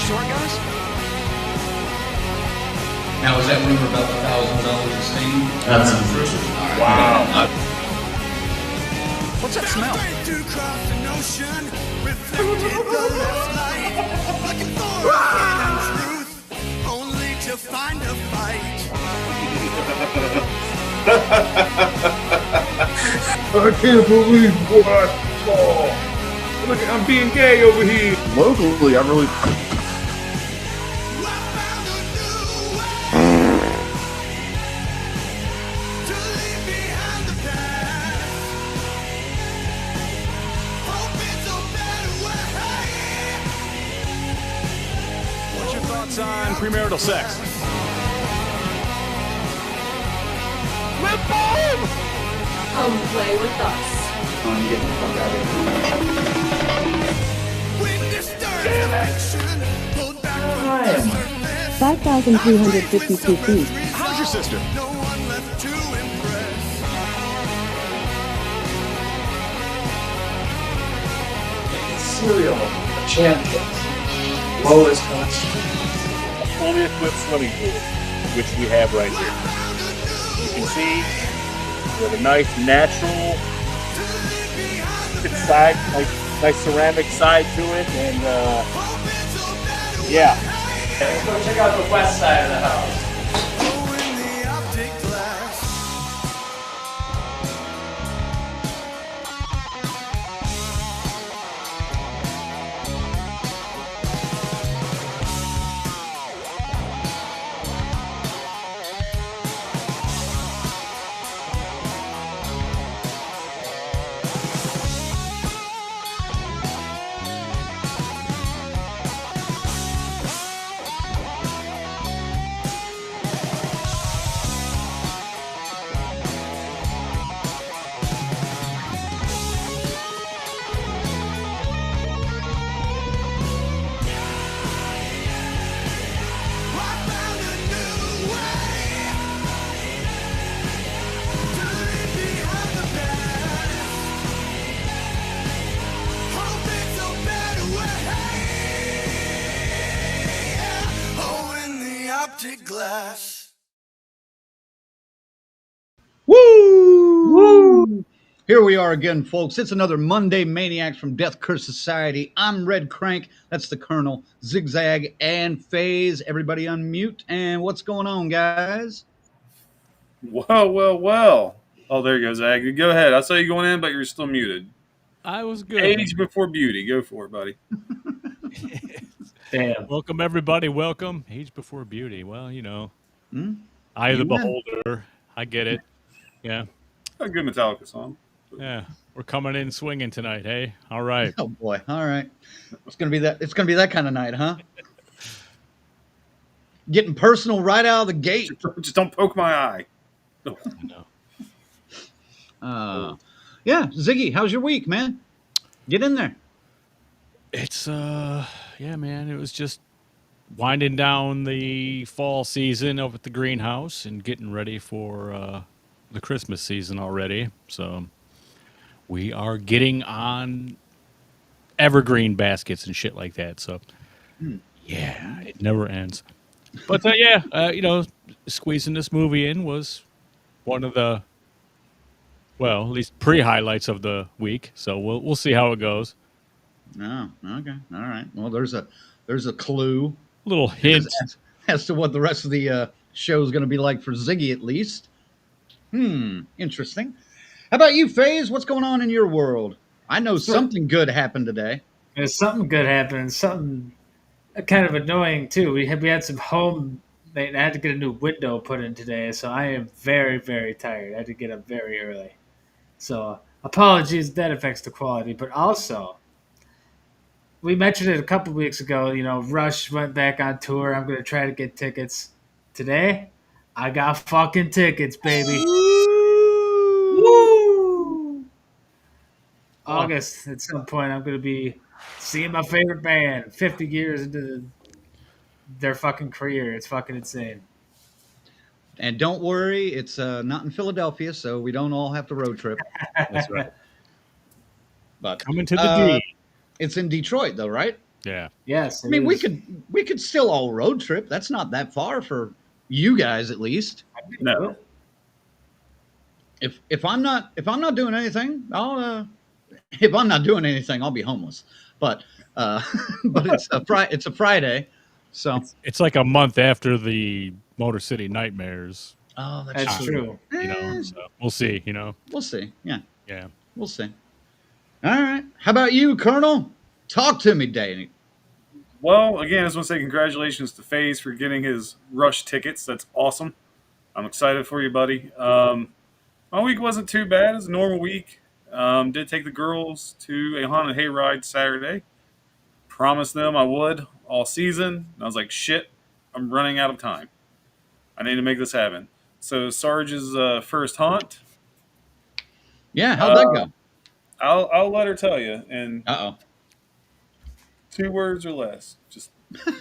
short guys? Now, is that rumor about the $1,000 of steam? That's Wow. What's that smell? I can't believe what I saw. Look, I'm being gay over here. Locally, I really. What's your thoughts on premarital sex? Come play with us. I'm getting the fuck out of here. 5,352 feet. How's your sister? Cereal, champions, lowest cost. Only a quick swimming pool, which we have right here. You can see we have a nice natural side, like nice ceramic side to it, and yeah. Let's go check out the west side of the house. Glass. Woo! Woo! Here we are again, folks. It's another Monday Maniacs from Death Curse Society. I'm Red Crank. That's the Colonel. Zigzag and Phase. Everybody unmute. And what's going on, guys? Well. Oh, there you go, Zach. Go ahead. I saw you going in, but you're still muted. I was good. Age before beauty. Go for it, buddy. Damn. Welcome, everybody. Welcome. Age before beauty. Well, you know, eye of the You win. beholder. I get it. Yeah. A good Metallica song. Yeah. We're coming in swinging tonight. Hey. All right. Oh boy. All right. It's gonna be that kind of night, huh? Getting personal right out of the gate. Just don't poke my eye. No. Yeah, Ziggy, how's your week, man? Get in there. It's yeah, man. It was just winding down the fall season over at the greenhouse and getting ready for the Christmas season already. So we are getting on evergreen baskets and shit like that. So yeah, it never ends. But you know, squeezing this movie in was one of the, well, at least pre-highlights of the week. So we'll see how it goes. Oh, okay. All right. Well, there's a clue. Little hint. As to what the rest of the show is going to be like for Ziggy, at least. Interesting. How about you, FaZe? What's going on in your world? I know something good happened today. There's something good happening. Something kind of annoying too. We had some home. I had to get a new window put in today, so I am very, very tired. I had to get up very early. So apologies if that affects the quality, but also we mentioned it a couple weeks ago. You know, Rush went back on tour. I'm going to try to get tickets today. I got fucking tickets, baby. Woo! August at some point, I'm going to be seeing my favorite band 50 years into their fucking career. It's fucking insane. And don't worry, it's not in Philadelphia, so we don't all have to road trip. That's right. But Coming to the D. it's in Detroit, though, right? Yeah. Yes, I mean, we could still all road trip. That's not that far for you guys, at least. No. If I'm not doing anything, if I'm not doing anything, I'll be homeless. But but it's a Friday, so It's like a month after the Motor City Nightmares, oh, That's true. you know. So we'll see, you know. We'll see. Yeah, Yeah. we'll see. All right. How about you, Colonel? Talk to me, Danny. Well, again, I just want to say congratulations to FaZe for getting his Rush tickets. That's awesome. I'm excited for you, buddy. My week wasn't too bad. It was a normal week. Did take the girls to a haunted hayride Saturday. Promised them I would all season. And I was like, shit, I'm running out of time. I need to make this happen. So Sarge's first haunt. Yeah, how'd that go? I'll let her tell you in Uh 2 words or less. Just oh.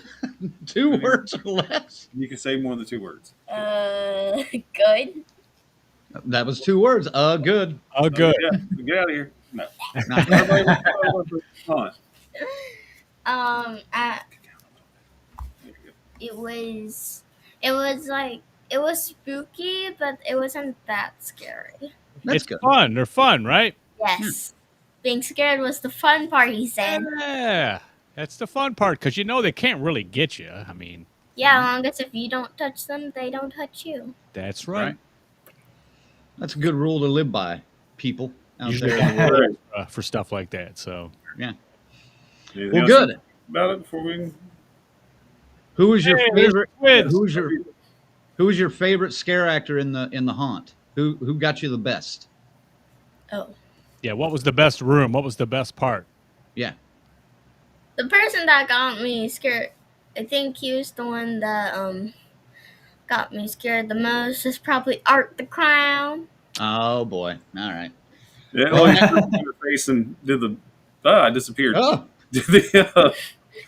2 words or less. you can say more than 2 words. Good. That was 2 words. Good. Oh, good. Yeah, get out of here. No. Nah. Everybody wants to haunt. I, it was spooky, but it wasn't that scary. That's It's good. fun. They're fun, right? Yes. Being scared was the fun part, he said. Yeah. That's the fun part because you know they can't really get you. I mean, Yeah, long as if you don't touch them, they don't touch you. that's right. Right. That's a good rule to live by, people out Usually there in the world. for stuff like that. So Yeah. Anything Well, else good. about it before we Who was your Hey, favorite? there's Who was your favorite scare actor in the haunt? Who got you the best? Oh. yeah, what was the best room? What was the best part? Yeah. The person that got me scared, I think he was the one that got me scared the most, is probably Art the Clown. Oh boy. All right. Yeah, well, you threw your face and did the I disappeared. Oh. Did the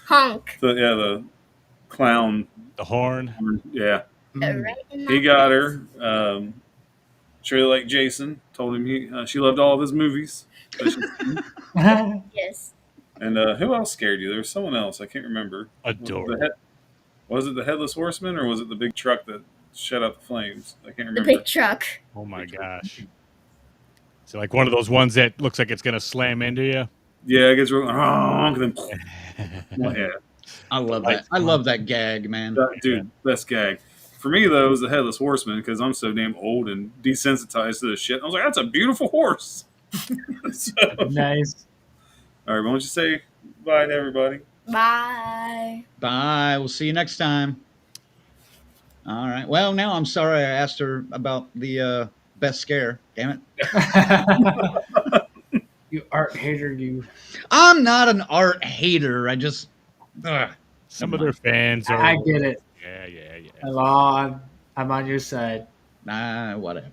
Honk. the clown. The horn. Yeah, Right in he that got face. her. Surely like Jason told him she loved all of his movies. Yes. And who else scared you? There was someone else I can't remember. Adorable. Was it the Headless Horseman or was it the big truck that shut out the flames? I can't The remember. big truck. Oh my gosh. So like one of those ones that looks like it's gonna slam into you. Yeah, it gets real. And then, yeah, I love that. I love that gag, man. dude, best gag. For me though, it was the Headless Horseman because I'm so damn old and desensitized to this shit. I was like, that's a beautiful horse. So, Nice. all right, why don't you say bye to everybody? Bye. Bye. We'll see you next time. All right. Well, now I'm sorry I asked her about the best scare. Damn it. You art hater, you. I'm not an art hater. I just. Some of their fans are. I get it. Yeah. Hello, I'm on your side. Whatever.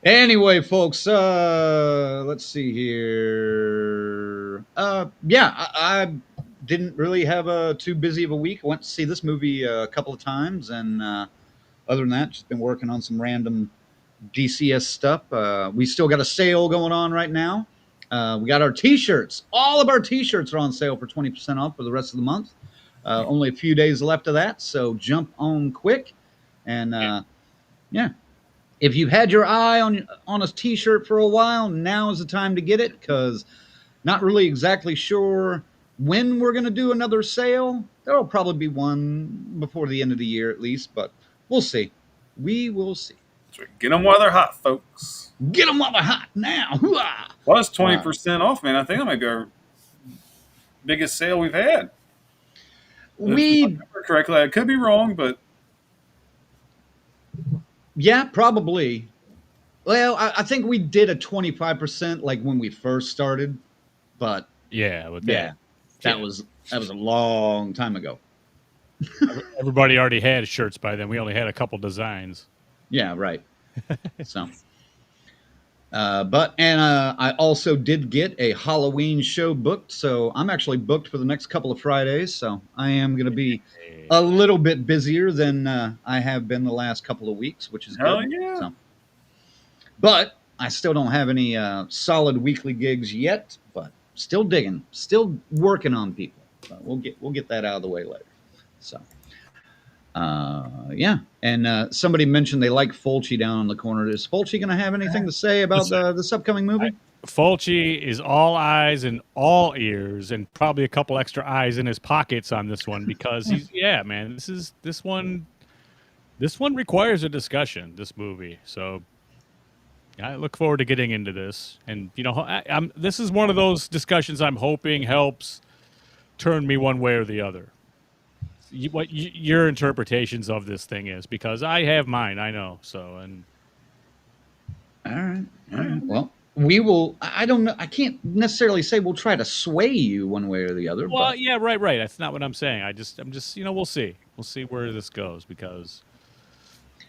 Anyway, folks, let's see here. I didn't really have a too busy of a week. I went to see this movie a couple of times, and other than that, just been working on some random DCS stuff. We still got a sale going on right now. We got our T-shirts. All of our T-shirts are on sale for 20% off for the rest of the month. Only a few days left of that, so jump on quick. And yeah. If you've had your eye on a T-shirt for a while, now is the time to get it, because not really exactly sure when we're going to do another sale. There will probably be one before the end of the year at least, but we'll see. We will see. That's right. Get them while they're hot, folks. Get them while they're hot now. Hoo-ah! Plus 20% off, man. I think that might be our biggest sale we've had. If I remember correctly, I could be wrong, but yeah, probably. Well, I think we did a 25% like when we first started, but Yeah, with yeah, that was a long time ago. everybody already had shirts by then. We only had a couple designs. Yeah, right. So, I also did get a Halloween show booked, so I'm actually booked for the next couple of Fridays. So I am going to be a little bit busier than I have been the last couple of weeks, which is hell good. yeah. So, but I still don't have any solid weekly gigs yet. But still digging, still working on people. But we'll get that out of the way later. So, yeah. And somebody mentioned they like Fulci down in the corner. Is Fulci going to have anything to say about this upcoming movie? Fulci is all eyes and all ears, and probably a couple extra eyes in his pockets on this one because man. This one requires a discussion. This movie, so I look forward to getting into this. And this is one of those discussions I'm hoping helps turn me one way or the other. What your interpretations of this thing is, because I have mine, I know. So, and all right. Well, we will. I don't know. I can't necessarily say we'll try to sway you one way or the other. Well, but... yeah, right. That's not what I'm saying. I'm just, we'll see. We'll see where this goes because,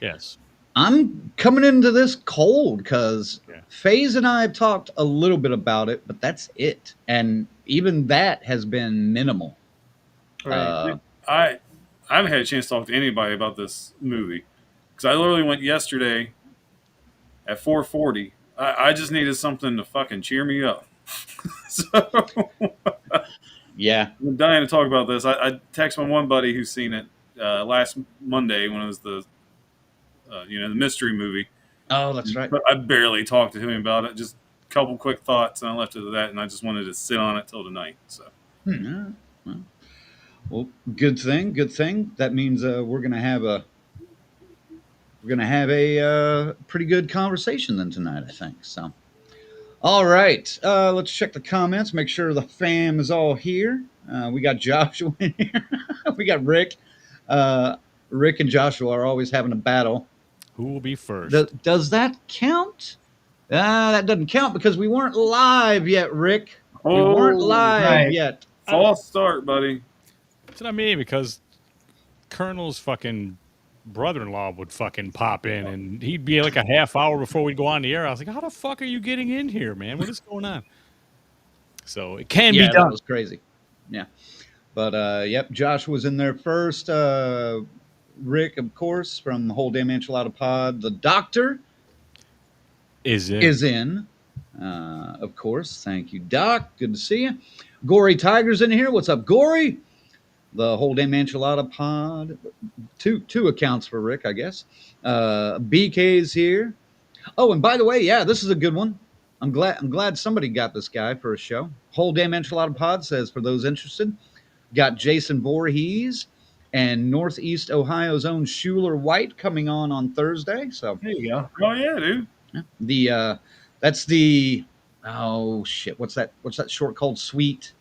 yes. I'm coming into this cold because FaZe and I have talked a little bit about it, but that's it. And even that has been minimal. Right. I haven't had a chance to talk to anybody about this movie because I literally went yesterday at 4:40. I just needed something to fucking cheer me up. So yeah, I'm dying to talk about this. I texted my one buddy who's seen it last Monday when it was the the mystery movie. Oh, that's right. But I barely talked to him about it. Just a couple quick thoughts, and I left it at that. And I just wanted to sit on it till tonight. So. Well, good thing. That means we're gonna have a pretty good conversation then tonight, I think. So, all right, let's check the comments. Make sure the fam is all here. We got Joshua in here. We got Rick. Rick and Joshua are always having a battle. Who will be first? Does that count? That doesn't count because we weren't live yet, Rick. We weren't live yet. False start, buddy. That's what I mean, because Colonel's fucking brother-in-law would fucking pop in, and he'd be like a half hour before we'd go on the air. I was like, how the fuck are you getting in here, man? What is going on? So it can be done. That was crazy. Yeah. But, yep, Josh was in there first. Rick, of course, from the whole damn enchilada pod. The doctor is in. Of course. Thank you, Doc. Good to see you. Gory Tiger's in here. What's up, Gory? The whole damn enchilada pod. Two accounts for Rick, I guess. BK's here. Oh, and by the way, yeah, this is a good one. I'm glad somebody got this guy for a show. Whole damn enchilada pod says, for those interested, got Jason Voorhees and Northeast Ohio's own Schuler White coming on Thursday. So there you go. Oh yeah, dude. That's the what's that short called? Sweet.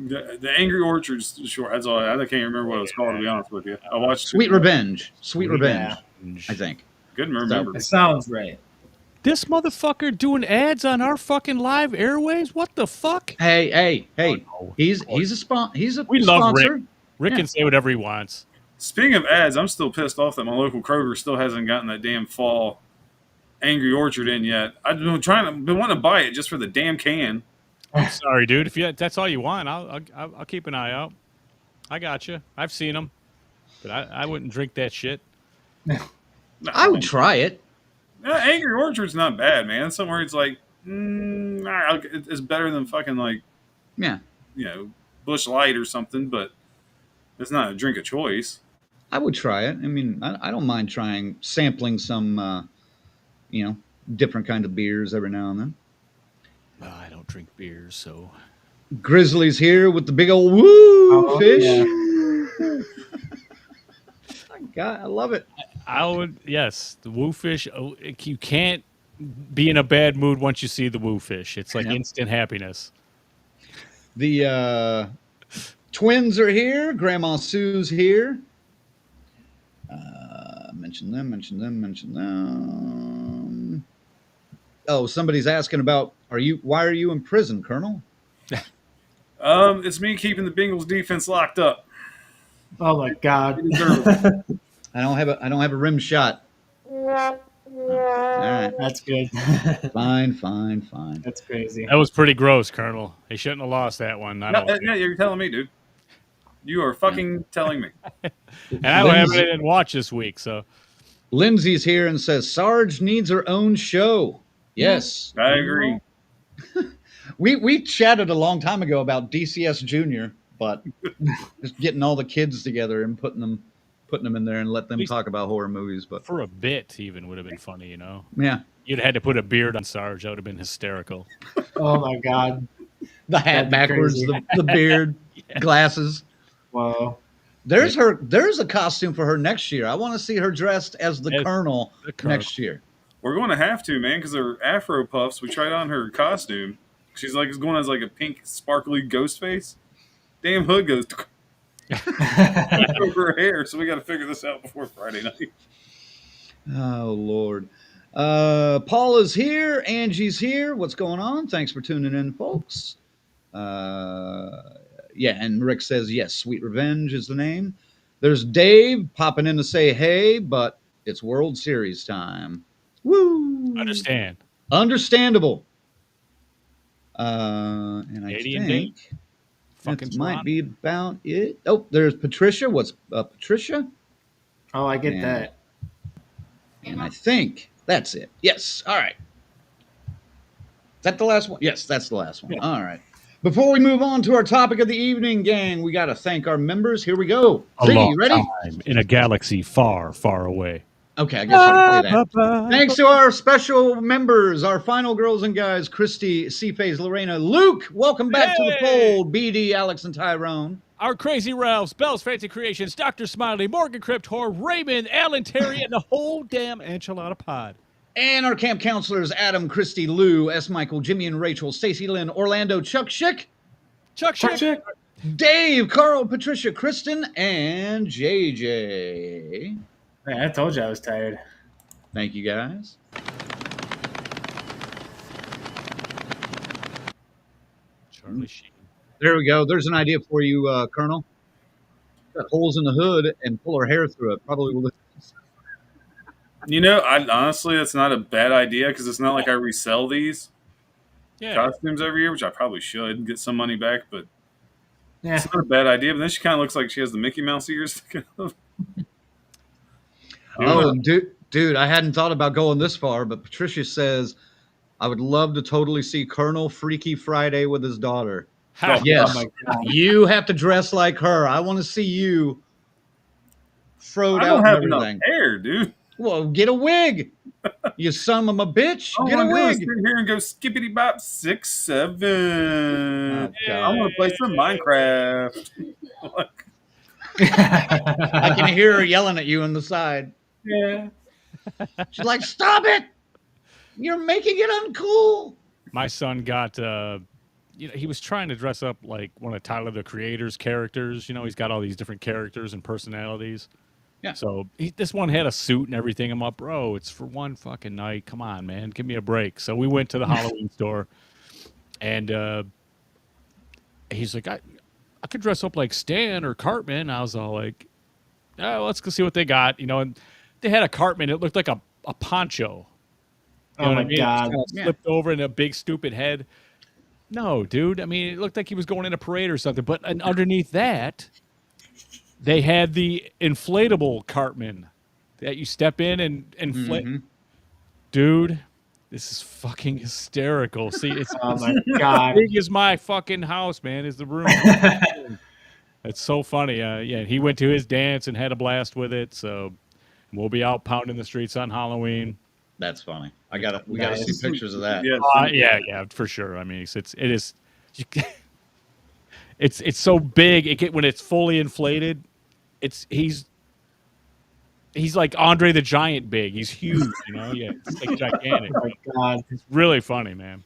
The Angry Orchard's short. That's all. I can't remember what it was called, to be honest with you. I watched Sweet Revenge. Sweet Revenge. I think. Good remember. It sounds right. This motherfucker doing ads on our fucking live airways? What the fuck? Hey. Oh, no. He's a sponsor. We love Rick. Rick can say whatever he wants. Speaking of ads, I'm still pissed off that my local Kroger still hasn't gotten that damn fall Angry Orchard in yet. I've been wanting to buy it just for the damn can. I'm sorry, dude. If that's all you want, I'll keep an eye out. I got you. I've seen them, but I wouldn't drink that shit. No, I would try it. Angry Orchard's not bad, man. Somewhere it's like, it's better than fucking like, Busch Light or something, but it's not a drink of choice. I would try it. I mean, I don't mind sampling some, different kind of beers every now and then. I don't drink beers, so. Grizzly's here with the big old woo fish. Yeah. God, I love it. I would, yes, the woo fish. Oh, you can't be in a bad mood once you see the woo fish. It's like instant happiness. The twins are here. Grandma Sue's here. Mention them. Oh, somebody's asking about, why are you in prison, Colonel? It's me keeping the Bengals defense locked up. Oh my God. I don't have a rim shot. All right. That's good. Fine. That's crazy. That was pretty gross, Colonel. He shouldn't have lost that one. You're telling me, dude. You are fucking telling me. And I didn't watch this week, so. Lindsay's here and says Sarge needs her own show. Yes. I agree. We chatted a long time ago about DCS Junior, but just getting all the kids together and putting them in there and let them least- talk about horror movies. But For a bit, even would have been funny, you know. yeah, You'd had to put a beard on Sarge. That would have been hysterical. Oh my god. the hat That'd be backwards, crazy. the beard, glasses. Wow. There's a costume for her next year. I want to see her dressed as the As Colonel the Colonel. next year. We're going to have to, man, because her Afro puffs. We tried on her costume. She's like going as like a pink, sparkly ghost face. Damn hood goes over her hair, so we got to figure this out before Friday night. Oh Lord. Paul is here. Angie's here. What's going on? Thanks for tuning in, folks. Yeah, and Rick says yes. Sweet Revenge is the name. There's Dave popping in to say hey, but it's World Series time. Woo! Understand. Understandable. And I Canadian think Fucking that might Toronto. be about it. Oh, there's Patricia. What's Patricia? Oh, I get Yeah. that. And I think that's it. Yes. All right. Is that the last one? Yes, that's the last one. Yeah. All right. Before we move on to our topic of the evening, gang, we got to thank our members. Here we go. A Ziggy, long you ready? time in a galaxy far, far away. Okay, I guess I'll say that. Thanks to our special members, our final girls and guys, Christy, C-Phase, Lorena, Luke, welcome back to the Hey! fold, BD, Alex, and Tyrone. Our Crazy Ralphs, Bell's Fancy Creations, Dr. Smiley, Morgan Crypt, Whore, Raymond, Alan Terry, and the whole damn enchilada pod. And our camp counselors, Adam, Christy, Lou, S. Michael, Jimmy and Rachel, Stacy Lynn, Orlando, Chuck Schick, Chuck Schick. Dave, Carl, Patricia, Kristen, and JJ. Man, I told you I was tired. Thank you, guys. Charlie Sheen. There we go. There's an idea for you, Colonel. Got holes in the hood and pull her hair through it. Probably will. You know, honestly, that's not a bad idea because it's not like I resell these Yeah. costumes every year, which I probably should and get some money back, but Yeah. it's not a bad idea. But then she kind of looks like she has the Mickey Mouse ears sticking up. Oh, dude, I hadn't thought about going this far, but Patricia says, I would love to totally see Colonel Freaky Friday with his daughter. Ha. Yes, Oh my God. you have to dress like her. I want to see you froed I out don't and have enough everything. hair, dude. Well, get a wig. You son of a bitch. I Get a want to wig. sit here and go skippity bop 6, 7. Oh, I God. want to play some Minecraft. I can hear her yelling at you on the side. Yeah. She's like, stop it. You're making it uncool. My son got, he was trying to dress up like one of Tyler, the Creator's characters. You know, he's got all these different characters and personalities. Yeah. So this one had a suit and everything. I'm like, bro, it's for one fucking night. Come on, man. Give me a break. So we went to the Halloween store, and he's like, I could dress up like Stan or Cartman. I was all like, oh, let's go see what they got. You know, and they had a Cartman. It looked like a poncho. You know Oh what I my mean? God. It kinda Yeah. slipped over in a big stupid head. No, dude. I mean, it looked like he was going in a parade or something. But underneath that, they had the inflatable Cartman that you step in and inflate. Mhm. Dude, this is fucking hysterical. See, it's Oh my as God. big as my fucking house, man. Is the room? It's so funny. Yeah, he went to his dance and had a blast with it. So we'll be out pounding the streets on Halloween. That's funny. We gotta see pictures of that. Yeah, Yeah, for sure. I mean, it is. It's so big. When it's fully inflated, he's like Andre the Giant big. He's huge, you know. Yeah, it's like gigantic. Oh my God. It's really funny, man.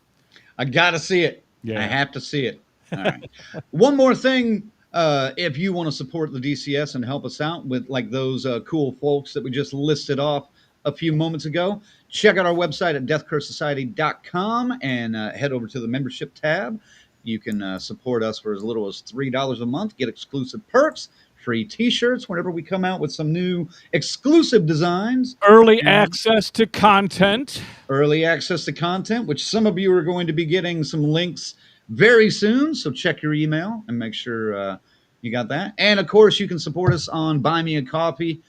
I gotta see it. Yeah. I have to see it. All right. One more thing. If you want to support the DCS and help us out with like those cool folks that we just listed off a few moments ago, check out our website at deathcursesociety.com and head over to the membership tab. You can support us for as little as $3 a month, get exclusive perks, free t-shirts whenever we come out with some new exclusive designs, Early access to content. early access to content, which some of you are going to be getting some links very soon. So check your email and make sure you got that. And of course, you can support us on Buy Me a Coffee.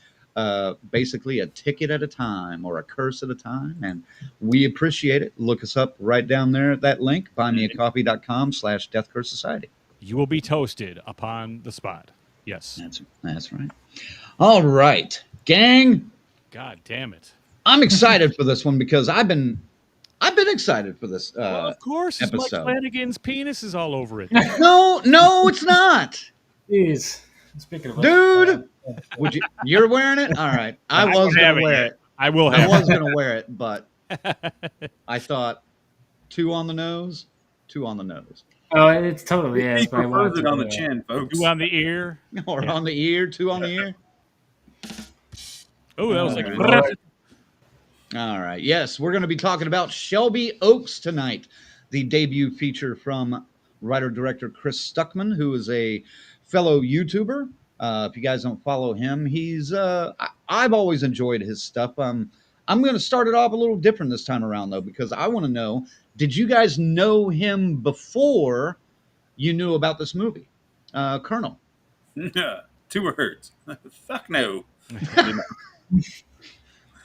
basically a ticket at a time or a curse at a time. And we appreciate it. Look us up right down there at that link, buymeacoffee.com/Death Curse Society. You will be toasted upon the spot. Yes. That's right. All right, gang. God damn it. I'm excited for this one because I've been excited for this Well, of course, it's Mike episode. Flanagan's penis is all over it. No, it's not. Jeez. Speaking of Dude, you're wearing it? All right. I was going to wear it. I will have I was going to wear it, but I thought 2 on the nose. Oh, it's totally He is. But I prefers want it to on the chin, folks. 2 on the ear. Or on the ear, 2 on the ear. Oh, that was like All right. Yes, we're going to be talking about Shelby Oaks tonight, the debut feature from writer-director Chris Stuckmann, who is a fellow YouTuber. If you guys don't follow him, he's I've always enjoyed his stuff. I'm going to start it off a little different this time around, though, because I want to know, did you guys know him before you knew about this movie? Colonel? 2 words. Fuck no.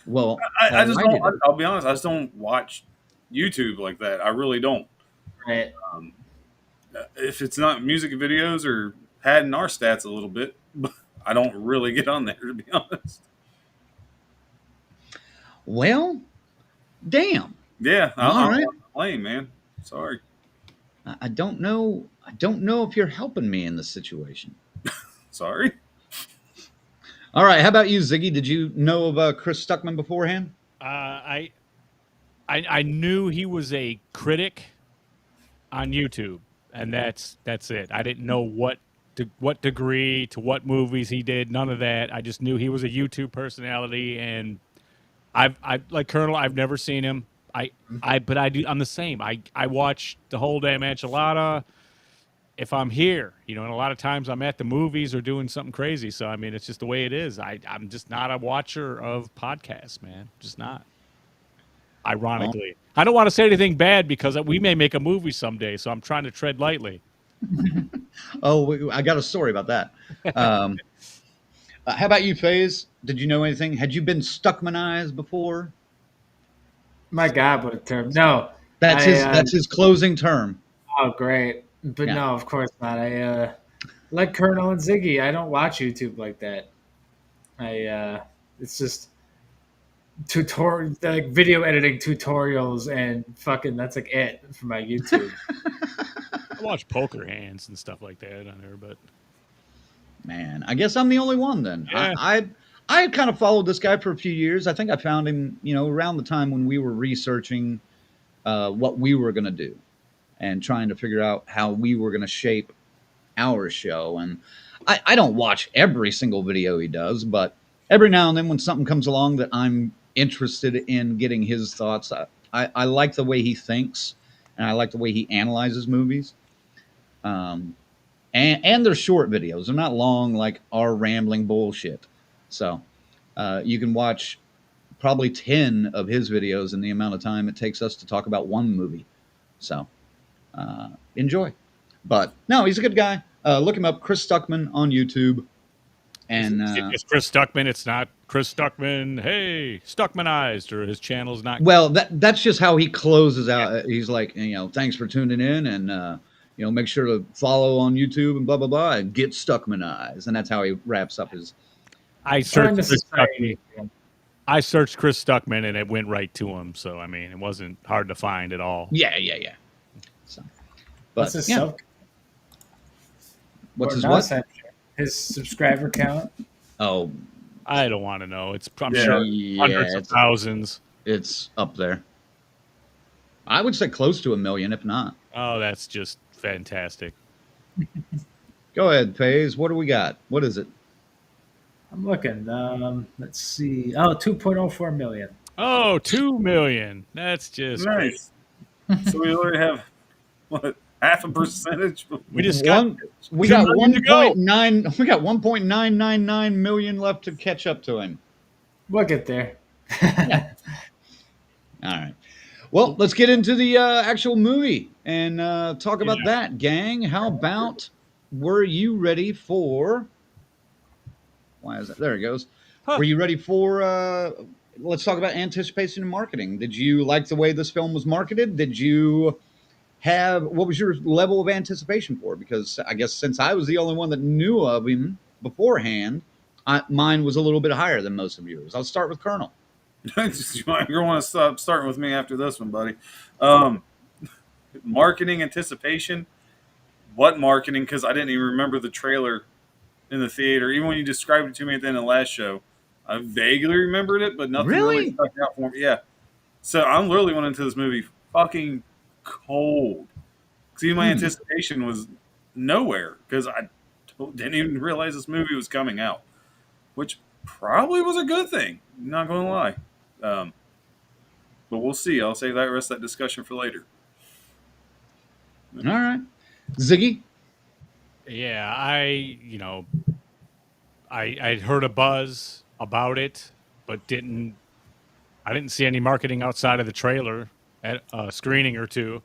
Well, I just don't. I'll be honest. I just don't watch YouTube like that. I really don't. Right. If it's not music videos or padding our stats a little bit, I don't really get on there, to be honest. Well, damn. Yeah, All right. I'm playing, man. Sorry. I don't know if you're helping me in this situation. Sorry. All right. How about you, Ziggy? Did you know of Chris Stuckmann beforehand? I knew he was a critic on YouTube, and that's it. I didn't know what degree to what movies he did. None of that. I just knew he was a YouTube personality, and I like Colonel. I've never seen him. But I'm the same. I watch the whole damn enchilada if I'm here, and a lot of times I'm at the movies or doing something crazy. So, I mean, it's just the way it is. I'm just not a watcher of podcasts, man. Just not. Ironically. I don't want to say anything bad because we may make a movie someday, so I'm trying to tread lightly. Oh, I got a story about that. How about you, FaZe? Did you know anything? Had you been Stuckmanized before? My God, what a term. No. That's his closing term. Oh, great. But no, of course not. I like Colonel and Ziggy. I don't watch YouTube like that. It's just like video editing tutorials and fucking that's like it for my YouTube. I watch Poker Hands and stuff like that on there, but man, I guess I'm the only one then. Yeah. I had kind of followed this guy for a few years. I think I found him, around the time when we were researching what we were going to do and trying to figure out how we were going to shape our show. And I don't watch every single video he does, but every now and then when something comes along that I'm interested in getting his thoughts, I like the way he thinks and I like the way he analyzes movies. And they're short videos. They're not long like our rambling bullshit. So you can watch probably 10 of his videos in the amount of time it takes us to talk about one movie. So enjoy. But no, he's a good guy. Look him up, Chris Stuckmann on YouTube. And it's Chris Stuckmann. It's not Chris Stuckmann. Hey, Stuckmanized, or his channel's not. Well, that's just how he closes out. He's like, thanks for tuning in, and make sure to follow on YouTube and blah blah blah, and get Stuckmanized, and that's how he wraps up his. I searched Chris Stuckmann, and it went right to him. So I mean, it wasn't hard to find at all. Yeah. So, but What's his What's his what? His subscriber count? Oh, I don't want to know. I'm sure hundreds of thousands. It's up there. I would say close to 1 million, if not. Oh, that's just fantastic. Go ahead, FaZe. What do we got? What is it? I'm looking. Let's see. Oh, 2.04 million. Oh, 2 million. That's just nice. So we already have what? 0.5%. We just got 1.9. We got 1.999 million left to catch up to him. We'll get there. Yeah. All right. Well, let's get into the actual movie and talk about that, gang. How about, were you ready for? Why is that? There it goes. Were you ready for? Let's talk about anticipation and marketing. Did you like the way this film was marketed? Did you have what was your level of anticipation for it? Because I guess since I was the only one that knew of him beforehand, mine was a little bit higher than most of yours. I'll start with Colonel. You might want to stop starting with me after this one, buddy. Marketing anticipation. What marketing? Because I didn't even remember the trailer in the theater. Even when you described it to me at the end of the last show, I vaguely remembered it, but nothing really stuck out for me. Yeah. So I literally went into this movie fucking cold. See, my anticipation was nowhere because I didn't even realize this movie was coming out, which probably was a good thing. Not going to lie. But we'll see. I'll save that rest of that discussion for later. All right. Ziggy? Yeah, I'd heard a buzz about it, but I didn't see any marketing outside of the trailer at a screening or two.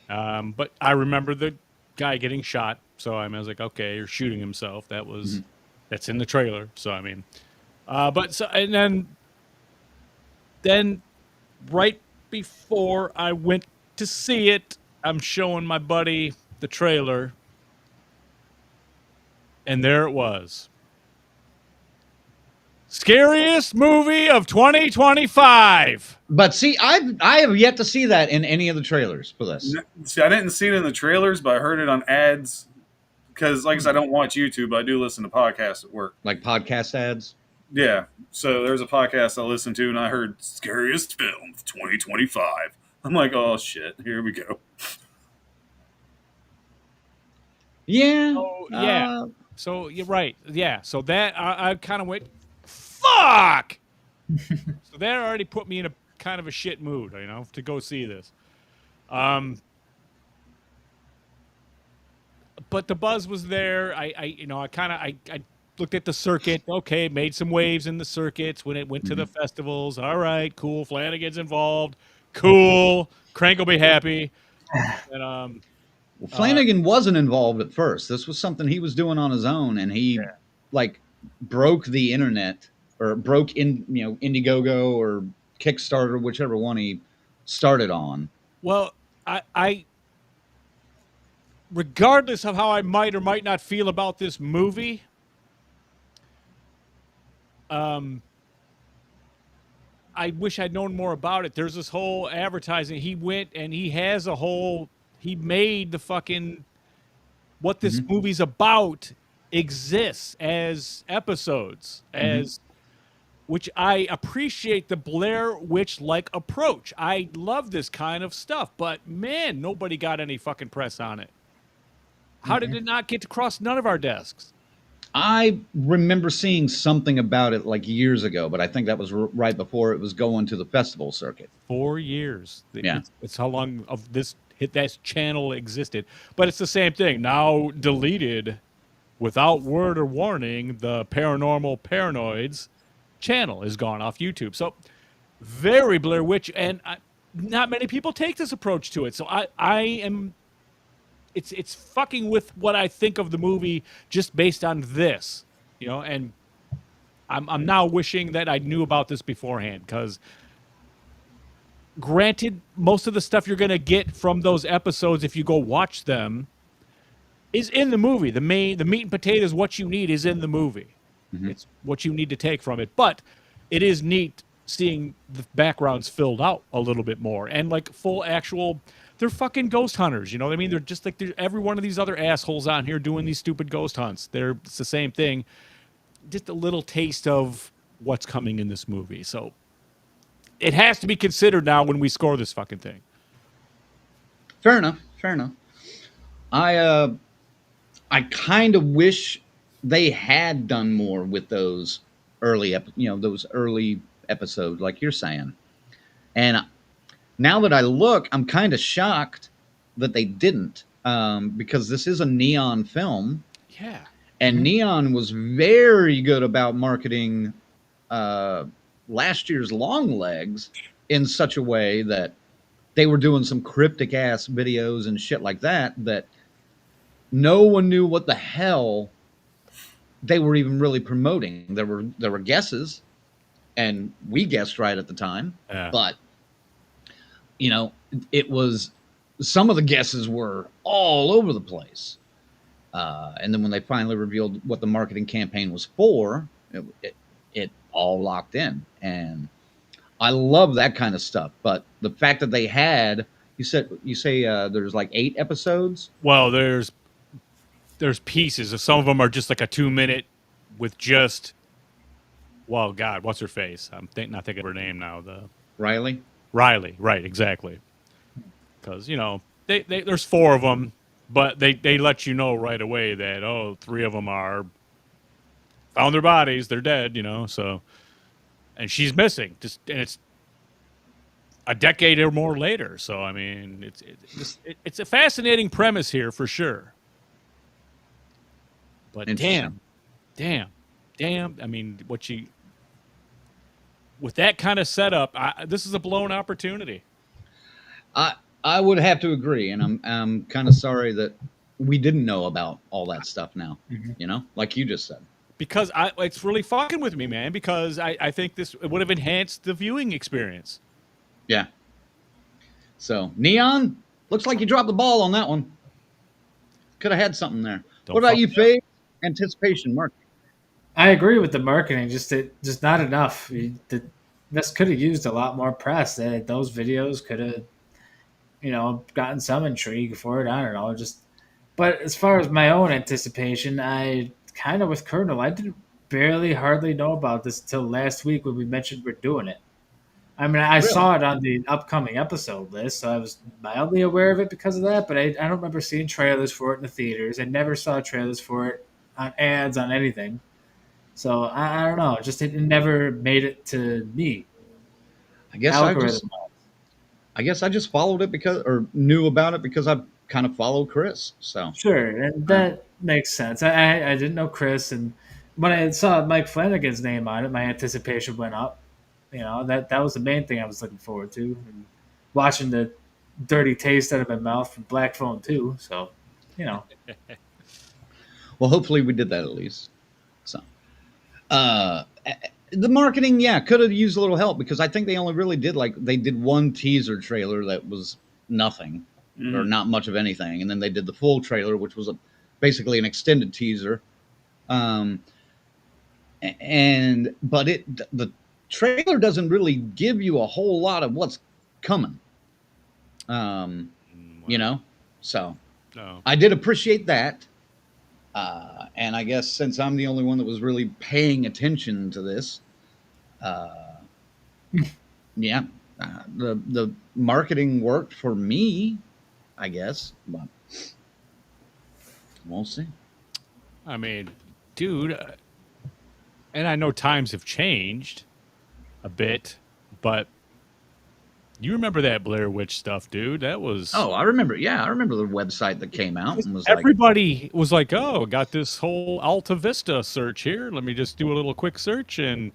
But I remember the guy getting shot, so I was like, okay, you're shooting himself. That's in the trailer. So I mean, and then right before I went to see it, I'm showing my buddy the trailer, and there it was. Scariest movie of 2025. But see, I have yet to see that in any of the trailers for this. See, I didn't see it in the trailers, but I heard it on ads because, like I said, I don't watch YouTube, but I do listen to podcasts at work. Like podcast ads? Yeah. So there's a podcast I listen to, and I heard Scariest Film of 2025. I'm like, oh, shit. Here we go. Yeah. Oh, yeah. So you're right. Yeah. So that I kind of went, fuck. So that already put me in a kind of a shit mood, to go see this. But the buzz was there. I looked at the circuit. Okay, made some waves in the circuits when it went to the festivals. All right, cool. Flanagan's involved. Cool. Crank will be happy. And Flanagan wasn't involved at first. This was something he was doing on his own, and he broke the internet or broke in Indiegogo or Kickstarter, whichever one he started on. Well, I regardless of how I might or might not feel about this movie, I wish I'd known more about it. There's this whole advertising. He went and he made the fucking what this movie's about exists as episodes, which I appreciate the Blair Witch-like approach. I love this kind of stuff, but man, nobody got any fucking press on it. How did it not get to cross none of our desks? I remember seeing something about it like years ago, but I think that was right before it was going to the festival circuit. 4 years. Yeah. It's how long of this that channel existed. But it's the same thing. Now deleted without word or warning, the Paranormal Paranoids channel is gone off YouTube. So very Blair Witch, and not many people take this approach to it. So I am... It's fucking with what I think of the movie just based on this, and I'm now wishing that I knew about this beforehand, because granted, most of the stuff you're going to get from those episodes, if you go watch them, is in the movie. The meat and potatoes, what you need is in the movie. It's what you need to take from it. But it is neat seeing the backgrounds filled out a little bit more, and like full actual... They're fucking ghost hunters, you know what I mean? They're just like every one of these other assholes on here doing these stupid ghost hunts. It's the same thing. Just a little taste of what's coming in this movie. So it has to be considered now when we score this fucking thing. Fair enough. I kind of wish they had done more with those early episodes, like you're saying. And now that I look, I'm kind of shocked that they didn't, because this is a Neon film. Yeah. And Neon was very good about marketing last year's Long Legs in such a way that they were doing some cryptic-ass videos and shit like that no one knew what the hell they were even really promoting. There were guesses, and we guessed right at the time, Yeah. but it was some of the guesses were all over the place. And then when they finally revealed what the marketing campaign was for, it all locked in. And I love that kind of stuff. But the fact that they had, you say there's like 8 episodes. Well, there's pieces. Some of them are just like a 2-minute with just, well, God, what's her face? I'm not thinking of her name now. Riley. Riley, right? Exactly. Because there's 4 of them, but they let you know right away that 3 of them are found their bodies, they're dead. So, and she's missing. And it's a decade or more later. So I mean, it's a fascinating premise here for sure. But damn. I mean, with that kind of setup, this is a blown opportunity. I would have to agree, and I'm kind of sorry that we didn't know about all that stuff now. Like you just said. Because it's really fucking with me, man. Because I think this would have enhanced the viewing experience. Yeah. So Neon, looks like you dropped the ball on that one. Could have had something there. What about you, Faye? Anticipation marketing. I agree with the marketing. Just not enough. This could have used a lot more press. Those videos could have, gotten some intrigue for it. I don't know. But as far as my own anticipation, I kind of with Colonel, I didn't hardly know about this until last week when we mentioned we're doing it. I mean, I saw it on the upcoming episode list, so I was mildly aware of it because of that, but I don't remember seeing trailers for it in the theaters. I never saw trailers for it on ads on anything. So I don't know. It never made it to me. I guess I just followed it or knew about it because I kind of followed Chris. So sure, and that makes sense. I didn't know Chris, and when I saw Mike Flanagan's name on it, my anticipation went up. That was the main thing I was looking forward to, and watching the dirty taste out of my mouth from Black Phone 2. So, Well, hopefully we did that at least. So, the marketing, could have used a little help because I think they only really did they did one teaser trailer that was nothing or not much of anything, and then they did the full trailer, which was basically an extended teaser. But the trailer doesn't really give you a whole lot of what's coming. So I did appreciate that. And I guess since I'm the only one that was really paying attention to this, the marketing worked for me, I guess, but we'll see. I mean, dude, and I know times have changed a bit, but you remember that Blair Witch stuff, dude? That was... Oh, I remember. Yeah, I remember the website that came out and was everybody was like, "Oh, got this whole Alta Vista search here. Let me just do a little quick search," and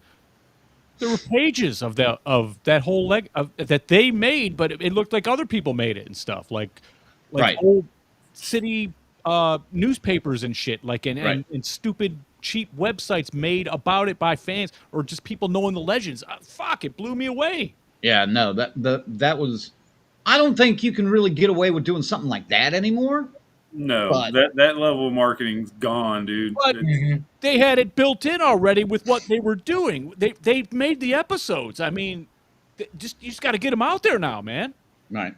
there were pages of that whole that they made, but it looked like other people made it and stuff, like old city newspapers and shit, and stupid cheap websites made about it by fans or just people knowing the legends. It blew me away. Yeah, no, that was. I don't think you can really get away with doing something like that anymore. No, that level of marketing's gone, dude. But they had it built in already with what they were doing. They made the episodes. I mean, you just got to get them out there now, man. Right.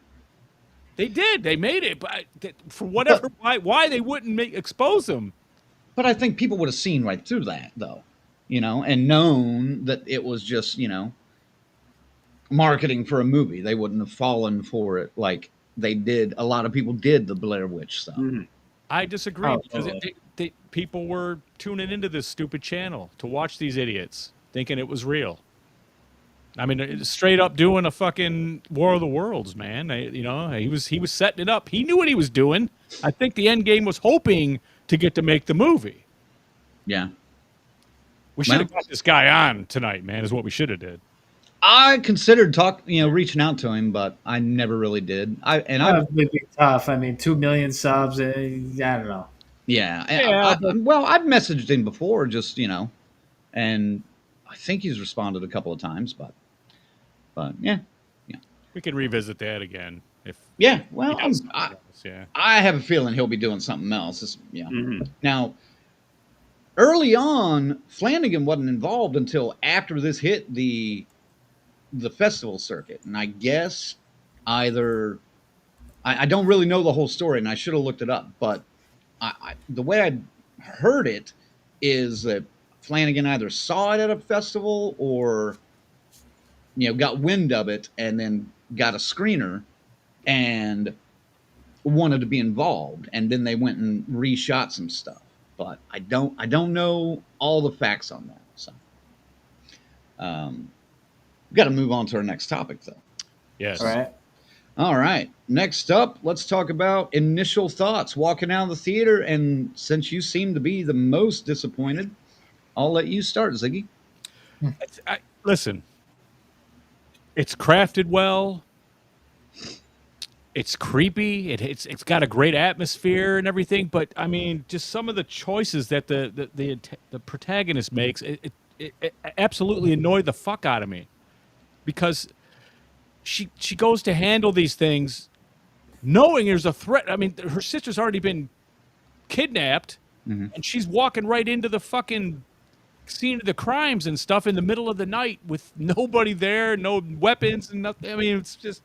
They did. They made it, but for whatever why they wouldn't expose them. But I think people would have seen right through that, though, and known that it was just, marketing for a movie. They wouldn't have fallen for it like they did. A lot of people did the Blair Witch stuff. Mm-hmm. I disagree because people were tuning into this stupid channel to watch these idiots thinking it was real. I mean, straight up doing a fucking War of the Worlds, man. He was setting it up. He knew what he was doing. I think the end game was hoping to get to make the movie. Yeah. We should have got this guy on tonight, man, is what we should have did. I considered reaching out to him, but I never really did. That would be tough. I mean, 2 million subs. I don't know. Yeah. Yeah, but Well, I've messaged him before, just and I think he's responded a couple of times, but yeah, we could revisit that again if yeah. he Well, does something else. Yeah. I have a feeling he'll be doing something else. Yeah. Mhm. Now, early on, Flanagan wasn't involved until after this hit the festival circuit, and I guess either I don't really know the whole story, and I should have looked it up, but the way I heard it is that Flanagan either saw it at a festival or got wind of it and then got a screener and wanted to be involved, and then they went and reshot some stuff. But I don't know all the facts on that. So we've got to move on to our next topic, though. Yes. All right. All right. Next up, let's talk about initial thoughts walking out of the theater. And since you seem to be the most disappointed, I'll let you start, Ziggy. Listen, it's crafted well. It's creepy. It's got a great atmosphere and everything. But I mean, just some of the choices that the protagonist makes, it absolutely annoyed the fuck out of me, because she goes to handle these things knowing there's a threat. I mean, her sister's already been kidnapped, and she's walking right into the fucking scene of the crimes and stuff in the middle of the night with nobody there, no weapons and nothing. I mean, it's just,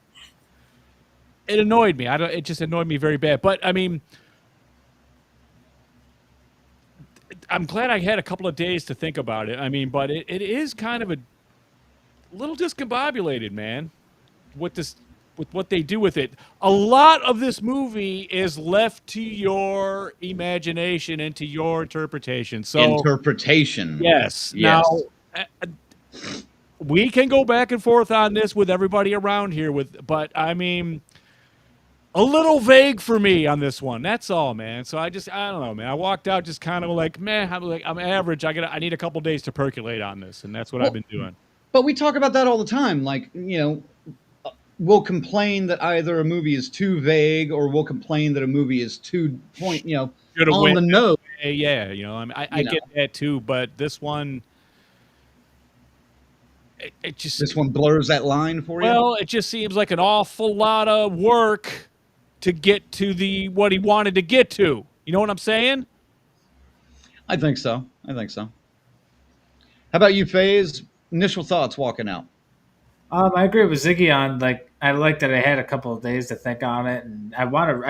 it annoyed me. It just annoyed me very bad. But I mean, I'm glad I had a couple of days to think about it. I mean, but it is kind of a little discombobulated, man, with what they do with it. A lot of this movie is left to your imagination and to your interpretation. So Interpretation. yes. Yes. Now, we can go back and forth on this with everybody around here, but I mean, a little vague for me on this one. That's all, man. So I don't know, man. I walked out just kind of like, man, I'm average. I need a couple days to percolate on this, and that's what I've been doing. But we talk about that all the time. Like, we'll complain that either a movie is too vague, or we'll complain that a movie is too on the nose. Yeah, I mean, I get that too, but this one, it just, this one blurs that line for you. Well, it just seems like an awful lot of work to get to what he wanted to get to. You know what I'm saying? I think so. How about you, FaZe? Initial thoughts walking out. I agree with Ziggy on, like, I like that I had a couple of days to think on it, and I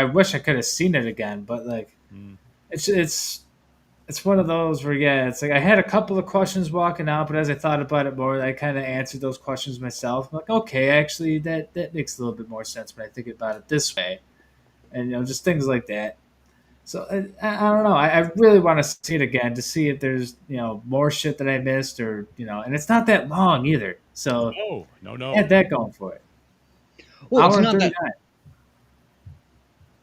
wish I could have seen it again, but like, it's one of those where, yeah, it's like I had a couple of questions walking out, but as I thought about it more, I kind of answered those questions myself. I'm like, okay, actually, that makes a little bit more sense when I think about it this way, and just things like that. So I don't know. I really want to see it again to see if there's more shit that I missed, or and it's not that long either. So no, had that going for it. Well, Hour it's not and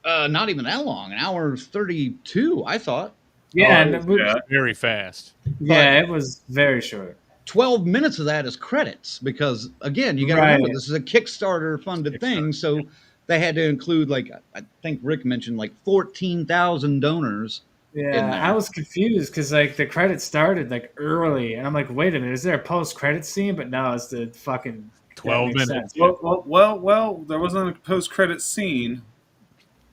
39. not even that long. An hour 32, I thought. Yeah, Oh, and yeah. Very fast. yeah, it was very short. 12 minutes of that is credits, because again, you got to remember this is a Kickstarter funded thing, so they had to include, like, I think Rick mentioned, like 14,000 donors. Yeah, I was confused because like the credits started like early, and I'm like, wait a minute, is there a post credit scene? But no, it's the fucking 12 minutes. Well, there wasn't a post-credit scene.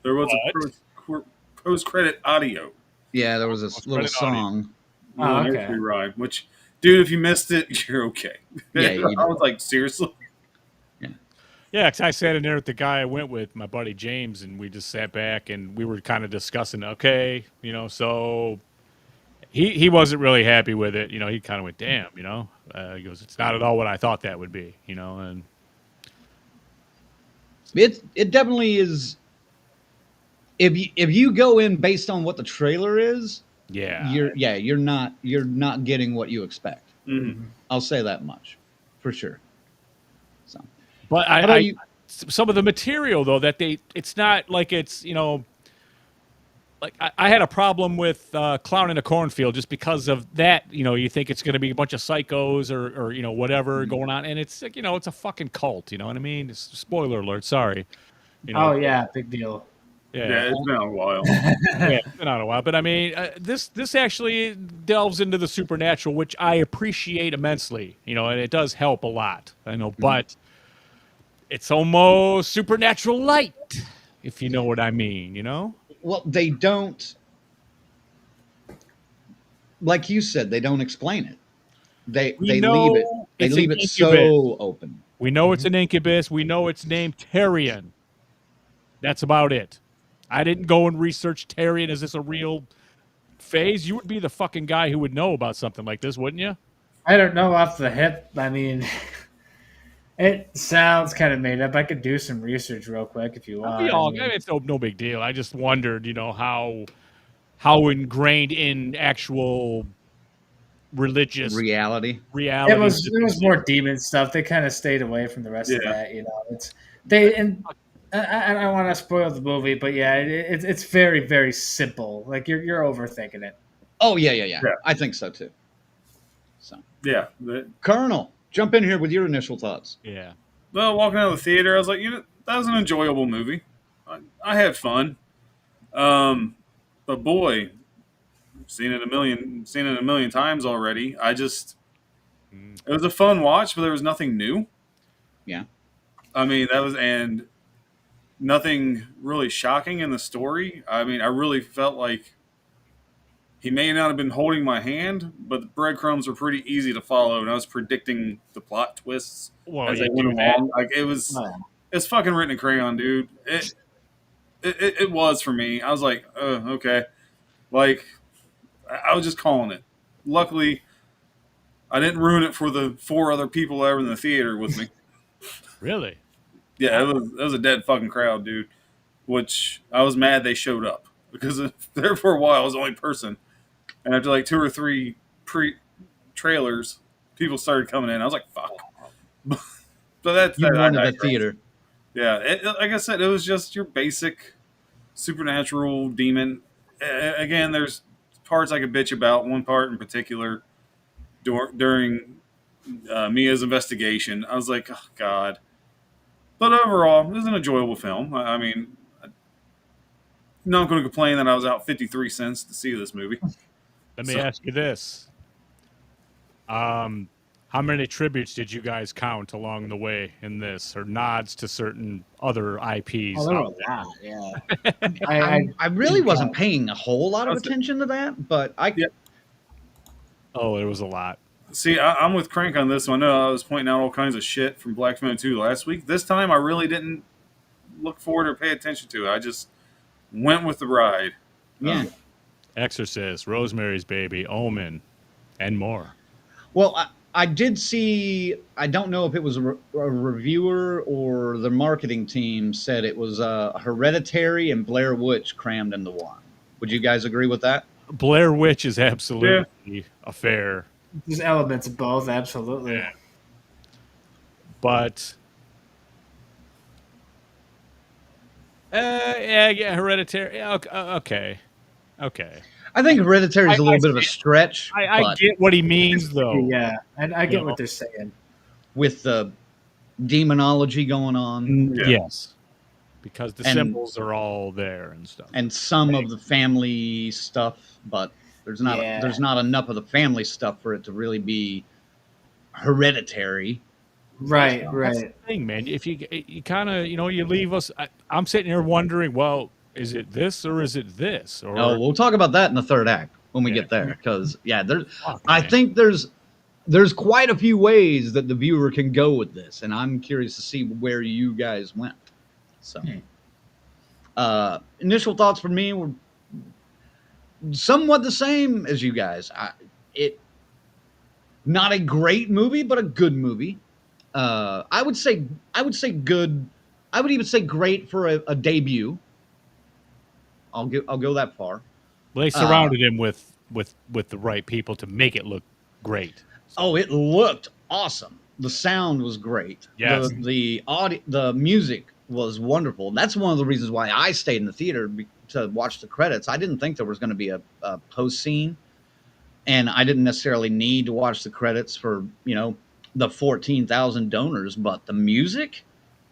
There was a post-credit audio. Yeah, there was this little song. Oh, okay. Nursery rhyme, which, dude, if you missed it, you're okay. Yeah, I was like, seriously? Yeah, because I sat in there with the guy I went with, my buddy James, and we just sat back and we were kind of discussing, okay, so he wasn't really happy with it. He kind of went, damn, he goes, it's not at all what I thought that would be, and it definitely is. If you go in based on what the trailer is, you're not getting what you expect. Mm-hmm. I'll say that much, for sure. So, but some of the material though it's not like it's like I had a problem with Clown in a Cornfield just because of that. You think it's going to be a bunch of psychos or whatever going on, and it's like, it's a fucking cult. You know what I mean? Spoiler alert. Sorry. Oh yeah, big deal. Yeah, it's been a while. Yeah, it's been out a while, but I mean, this actually delves into the supernatural, which I appreciate immensely. You know, and it does help a lot. I know, but it's almost supernatural light, if you know what I mean. You know? Well, they don't, like you said, they don't explain it. They We they leave it. know They it's an leave it incubus. so open. We know it's an incubus. We know it's named Tyrion. That's about it. I didn't go and research Tyrion. Is this a real phase? You would be the fucking guy who would know about something like this, wouldn't you? I don't know off the hip. I mean, it sounds kind of made up. I could do some research real quick if you want. We I all. mean, It's no big deal. I just wondered, you know, how ingrained in actual religious Reality. reality. it was more demon stuff. They kind of stayed away from the rest of Yeah. that. You know, it's they and I don't want to spoil the movie, but yeah, it's very very simple. Like you're overthinking it. Oh yeah. Yeah. I think so too. So, Yeah. Colonel, jump in here with your initial thoughts. Yeah. Well, walking out of the theater, I was like, that was an enjoyable movie. I had fun. But boy, seen it a million times already. It was a fun watch, but there was nothing new. Yeah. I mean, and nothing really shocking in the story. I mean, I really felt like he may not have been holding my hand, but the breadcrumbs were pretty easy to follow, and I was predicting the plot twists Well, as you they went do that. along. Like it's fucking written in crayon, dude. It was for me. I was like, okay. Like, I was just calling it. Luckily, I didn't ruin it for the 4 other people that were in the theater with me. Really? Yeah, it was a dead fucking crowd, dude. Which I was mad they showed up because there for a while I was the only person, and after like 2 or 3 trailers, people started coming in. I was like, fuck. But that's You that. wanted the theater. Yeah, like I said, it was just your basic supernatural demon. Again, there's parts I could bitch about. One part in particular during Mia's investigation, I was like, oh god. But overall, it was an enjoyable film. I mean, I'm not going to complain that I was out 53 cents to see this movie. Let me ask you this. How many tributes did you guys count along the way in this, or nods to certain other IPs? Oh, there were a lot, yeah. I really wasn't paying a whole lot of That's it. attention to that, but Oh, it was a lot. See, I'm with Crank on this one. I know I was pointing out all kinds of shit from Black Phone 2 last week. This time, I really didn't look forward or pay attention to it. I just went with the ride. yeah. Exorcist, Rosemary's Baby, Omen, and more. Well, I did see. I don't know if it was a reviewer or the marketing team said it was Hereditary and Blair Witch crammed into one. Would you guys agree with that? Blair Witch is absolutely a fair. There's elements of both, absolutely. But yeah, Hereditary. Yeah, okay. I think Hereditary is a I little bit of a stretch. I but get what he means, though. Yeah, and I get Yeah. what they're saying. with the demonology going on Yeah. Yes, because the And- symbols are all there and stuff. and some of the family stuff, but there's not Yeah. there's not enough of the family stuff for it to really be hereditary. Right, That's right. the thing, man. If you kind of, you leave us. I'm sitting here wondering, well, is it this or is it this? Or No, we'll talk about that in the third act when we Yeah. get there, because Fuck, I man. think there's quite a few ways that the viewer can go with this, and I'm curious to see where you guys went. So, initial thoughts for me were somewhat the same as you guys. Not a great movie, but a good movie. I would say good. I would even say great for a debut. I'll go that far. Well, they surrounded him with the right people to make it look great. Oh, it looked awesome. The sound was great. Yes. The music was wonderful. That's one of the reasons why I stayed in the theater to watch the credits. I didn't think there was going to be a post scene, and I didn't necessarily need to watch the credits for the 14,000 donors. But the music,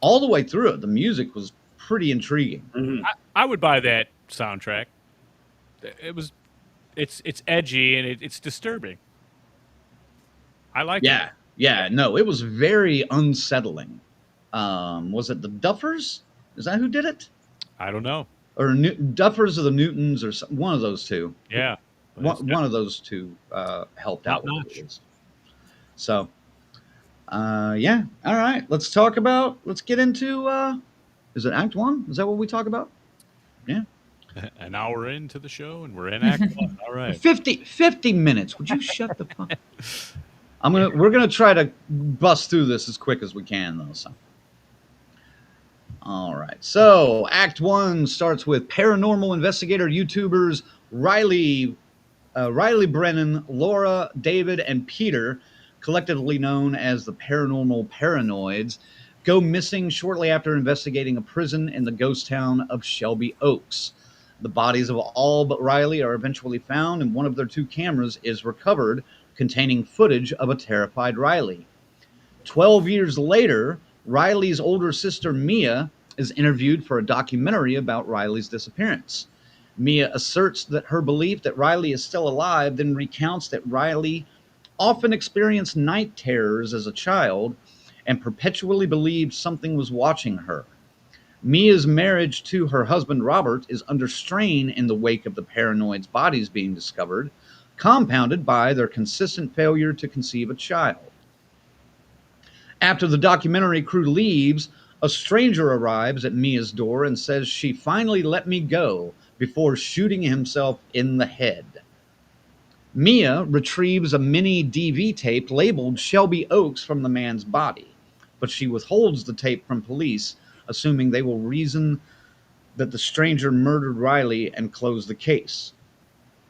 all the way through it, the music was pretty intriguing. Mhm. I would buy that soundtrack. It's edgy and it's disturbing. I liked it. Yeah. No, it was very unsettling. Was it the Duffers? Is that who did it? I don't know. Or Duffers or the Newtons or one of those two? Yeah. One of those two helped out with it at least. So, yeah. All right. Let's get into, is it Act 1? Is that what we talk about? Yeah. An hour into the show and we're in Act 1. All right. 50 minutes. Would you shut the fuck? We're gonna try to bust through this as quick as we can, though. So, all right. So, Act 1 starts with paranormal investigator YouTubers Riley Brennan, Laura, David, and Peter, collectively known as the Paranormal Paranoids, go missing shortly after investigating a prison in the ghost town of Shelby Oaks. The bodies of all but Riley are eventually found, and one of their 2 cameras is recovered, containing footage of a terrified Riley. 12 years later, Riley's older sister Mia is interviewed for a documentary about Riley's disappearance. Mia asserts that her belief that Riley is still alive, then recounts that Riley often experienced night terrors as a child and perpetually believed something was watching her. Mia's marriage to her husband Robert is under strain in the wake of the paranoids' bodies being discovered, compounded by their consistent failure to conceive a child. After the documentary crew leaves, a stranger arrives at Mia's door and says she finally let me go before shooting himself in the head. Mia retrieves a mini DV tape labeled Shelby Oaks from the man's body, but she withholds the tape from police, assuming they will reason that the stranger murdered Riley and close the case.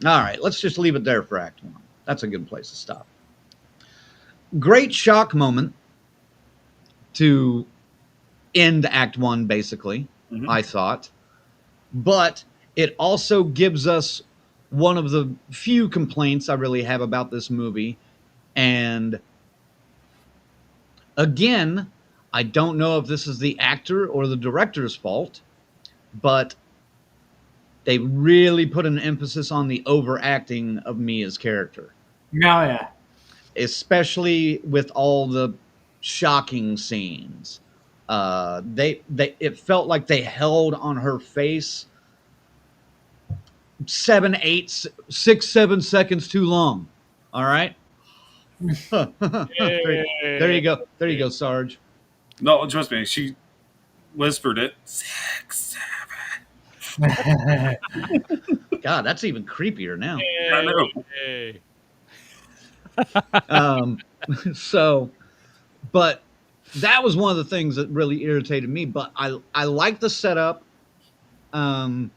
All right, let's just leave it there for Act 1. That's a good place to stop. Great shock moment to end Act 1, basically, I thought. But it also gives us one of the few complaints I really have about this movie. And again, I don't know if this is the actor or the director's fault, but they really put an emphasis on the overacting of Mia's character. Oh, yeah. Especially with all the shocking scenes. It felt like they held on her face 7 seconds too long. All right. There you go. There you go, Sarge. No, trust me. She whispered it. 6, 7. God, that's even creepier now. I know. So, but that was one of the things that really irritated me. But I like the setup. I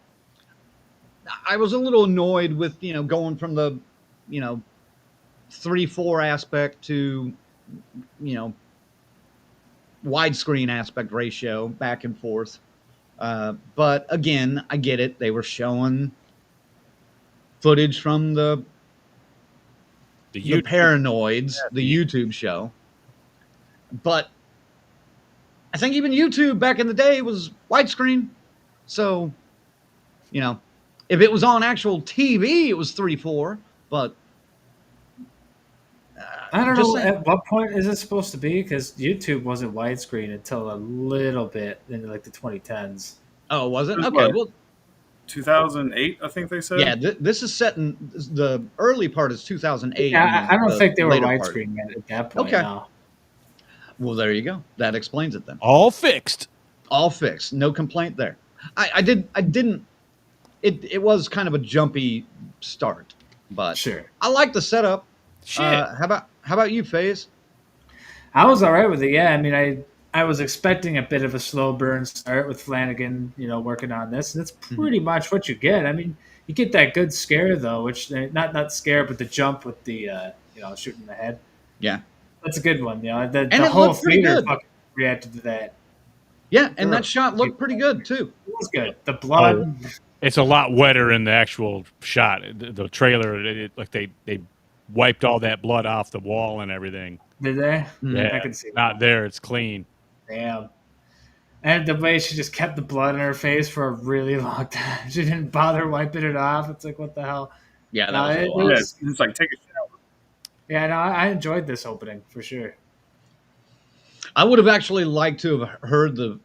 was a little annoyed with going from the 3:4 aspect to widescreen aspect ratio back and forth. But again, I get it. They were showing footage from the Paranoids, the YouTube show. But I think even YouTube back in the day was widescreen. So, if it was on actual TV, it was 3:4. But I don't know at what point is it supposed to be, because YouTube wasn't widescreen until a little bit in like the 2010s. Oh, was it? It was Okay, what? well, 2008, I think they said. yeah, this is set in the early part is 2008. Yeah, I don't think they were later part. widescreen yet at that point. Okay. No. Well, there you go. That explains it then. All fixed. All fixed. No complaint there. I didn't. It was kind of a jumpy start, but Sure. I like the setup. Shit. How about you, FaZe? I was all right with it. Yeah, I mean, I was expecting a bit of a slow burn start with Flanagan, working on this, and that's pretty much what you get. I mean, you get that good scare though, which not scare, but the jump with the shooting the head. Yeah, that's a good one. The it whole looked pretty theater good. fucking reacted to that. Yeah, and that shot looked pretty good too. It was good. The blood. It's a lot wetter in the actual shot. The trailer, they wiped all that blood off the wall and everything. Did they? Yeah, I can see not there. It's clean. Damn. And the way she just kept the blood on her face for a really long time. She didn't bother wiping it off. It's like, what the hell? Yeah, that No, was a it little Yeah, odd. was. it's like take a shower. Yeah, no, I enjoyed this opening for sure. I would have actually liked to have heard the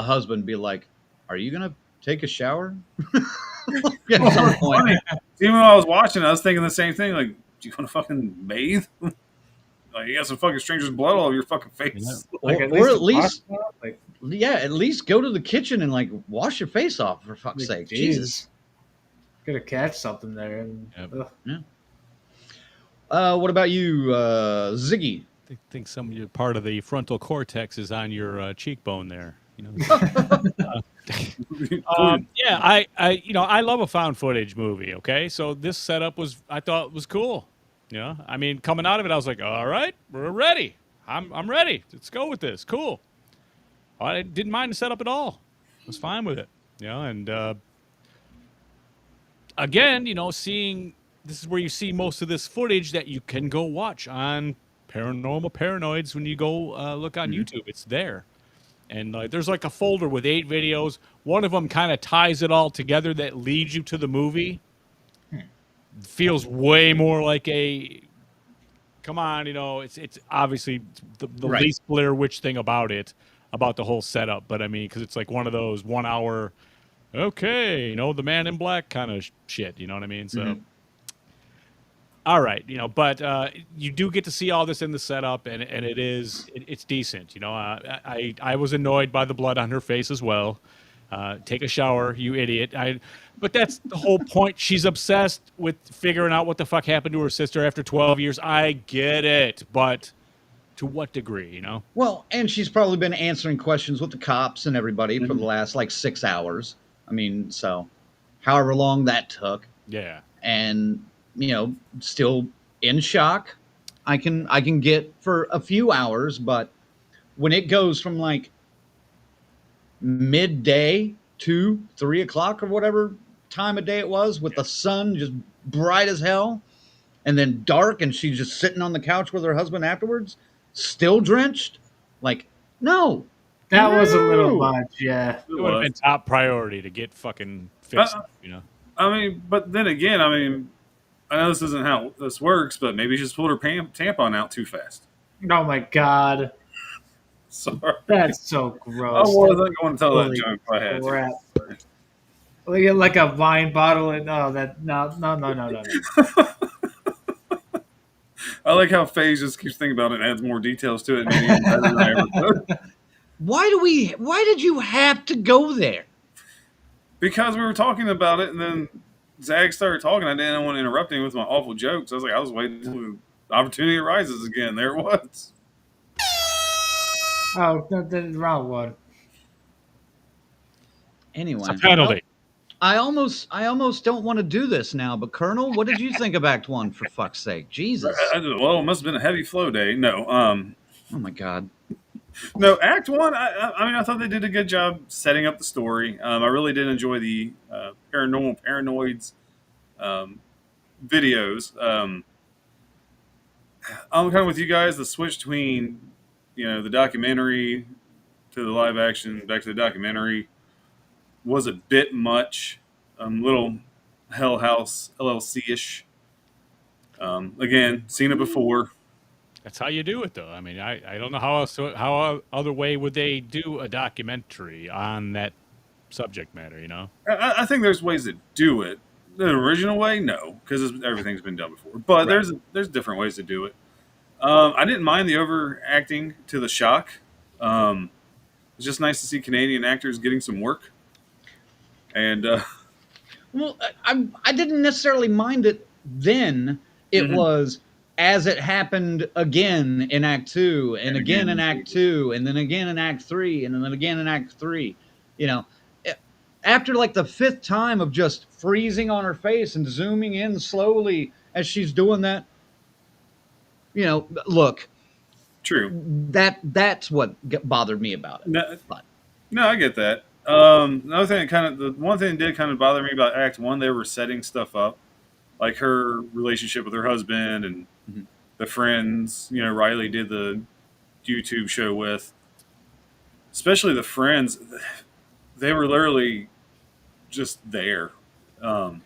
husband be like, "Are you gonna take a shower?" At some point. Funny. Even when I was watching, I was thinking the same thing. Like, do you want to fucking bathe? Like, you got some fucking stranger's blood all over your fucking face. Like Or at least, the pasta, like, yeah, at least go to the kitchen and like wash your face off for fuck's sake. Jesus. Could have catch something there. And, Yep. What about you, Ziggy? I think some of your part of the frontal cortex is on your cheekbone there. You know. Yeah, I love a found footage movie. Okay, so this setup I thought was cool. You know, I mean, coming out of it, I was like, all right, we're ready. I'm ready. Let's go with this. Cool. I didn't mind the setup at all. I was fine with it. You know, and again, seeing this is where you see most of this footage that you can go watch on Paranormal Paranoids when you go look on YouTube. It's there. And there's like a folder with 8 videos. One of them kind of ties it all together that leads you to the movie. Feels way more like a, come on, it's obviously the Right. least Blair Witch thing about it, about the whole setup. But I mean, because it's like one of those 1 hour, okay, the Man in Black kind of shit. You know what I mean? So. All right, but you do get to see all this in the setup, and it's decent. I was annoyed by the blood on her face as well. Take a shower, you idiot. But that's the whole point. She's obsessed with figuring out what the fuck happened to her sister after 12 years. I get it, but to what degree, Well, and she's probably been answering questions with the cops and everybody for the last like 6 hours. I mean, so however long that took. Yeah. And still in shock. I can get for a few hours, but when it goes from like midday to 3 o'clock or whatever time of day it was, with the sun just bright as hell, and then dark, and she's just sitting on the couch with her husband afterwards, still drenched. Like, no, that was a little much. Yeah, It would have been top priority to get fucking fixed. I mean, but then again, I know this isn't how this works, but maybe she just pulled her tampon out too fast. Oh my god. Sorry. That's so gross. I wasn't going to tell that Holy joke if I had crap. Like a wine bottle and no. I like how FaZe just keeps thinking about it and adds more details to it. And even better than I ever could. Why did you have to go there? Because we were talking about it, and then Zag started talking. I didn't want to interrupt him with my awful jokes. I was like, I was waiting until the opportunity arises again. There it was. Oh, the wrong one. Anyway, It's a penalty. I almost don't want to do this now. But Colonel, what did you think of Act 1? For fuck's sake, Jesus! Well, it must have been a heavy flow day. No, Oh my God. No, Act 1. I mean, I thought they did a good job setting up the story. I really did enjoy the Paranormal Paranoids videos. I'm kind of with you guys. The switch between the documentary to the live action, back to the documentary, was a bit much. Little Hell House LLC-ish. Again, seen it before. That's how you do it, though. I mean, I don't know how other way would they do a documentary on that subject matter, I think there's ways to do it. The original way, no, because everything's been done before. But Right. there's different ways to do it. I didn't mind the overacting to the shock. It's just nice to see Canadian actors getting some work. And Well, I didn't necessarily mind it then. It was as it happened again in Act 2, and again in Act 2, and then again in Act 3, and then again in Act 3. After like the 5th time of just freezing on her face and zooming in slowly as she's doing that, look, true. that's what bothered me about it. No, I get that. Another thing, the one thing that did kind of bother me about Act 1, they were setting stuff up, like her relationship with her husband and the friends. Riley did the YouTube show with. especially the friends, they were literally just there. Um,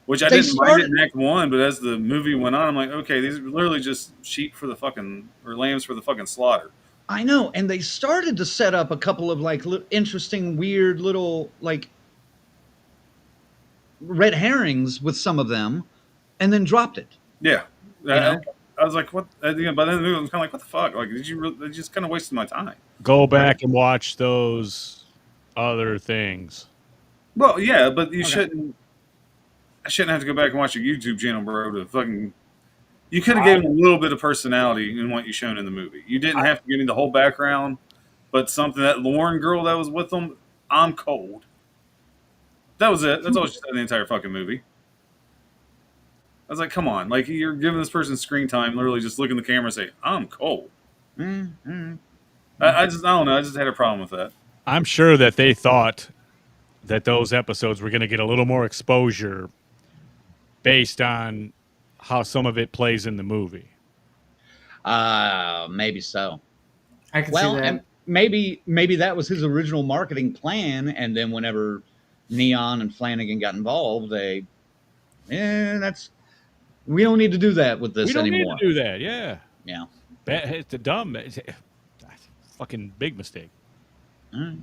which I They didn't mind it started. in Act One, but as the movie went on, I'm like, okay, these are literally just sheep for the fucking or lambs for the fucking slaughter. I know, and they started to set up a couple of like interesting, weird little like red herrings with some of them, and then dropped it. Yeah, You know, I was like, what? You know, by then the movie, I was kind of like, what the fuck? Like, did you? They just kind of wasted my time. Go back and watch those other things. Well, yeah, but you Okay. shouldn't. I shouldn't have to go back and watch your YouTube channel, bro. To fucking, you could have given a little bit of personality in what you shown in the movie. You didn't have to give me the whole background, but something that Lauren girl that was with them, I'm cold. That was it. That's all she said in the entire fucking movie. I was like, come on, like you're giving this person screen time, literally just look in the camera and say, I'm cold. Mm. I don't know. I just had a problem with that. I'm sure that they thought that those episodes were going to get a little more exposure based on how some of it plays in the movie. Maybe so. I can Well, see that. and maybe that was his original marketing plan, and then whenever Neon and Flanagan got involved, that's we don't need to do that with this We don't anymore. need to do that. Yeah. Yeah. It's a dumb, fucking big mistake. All right.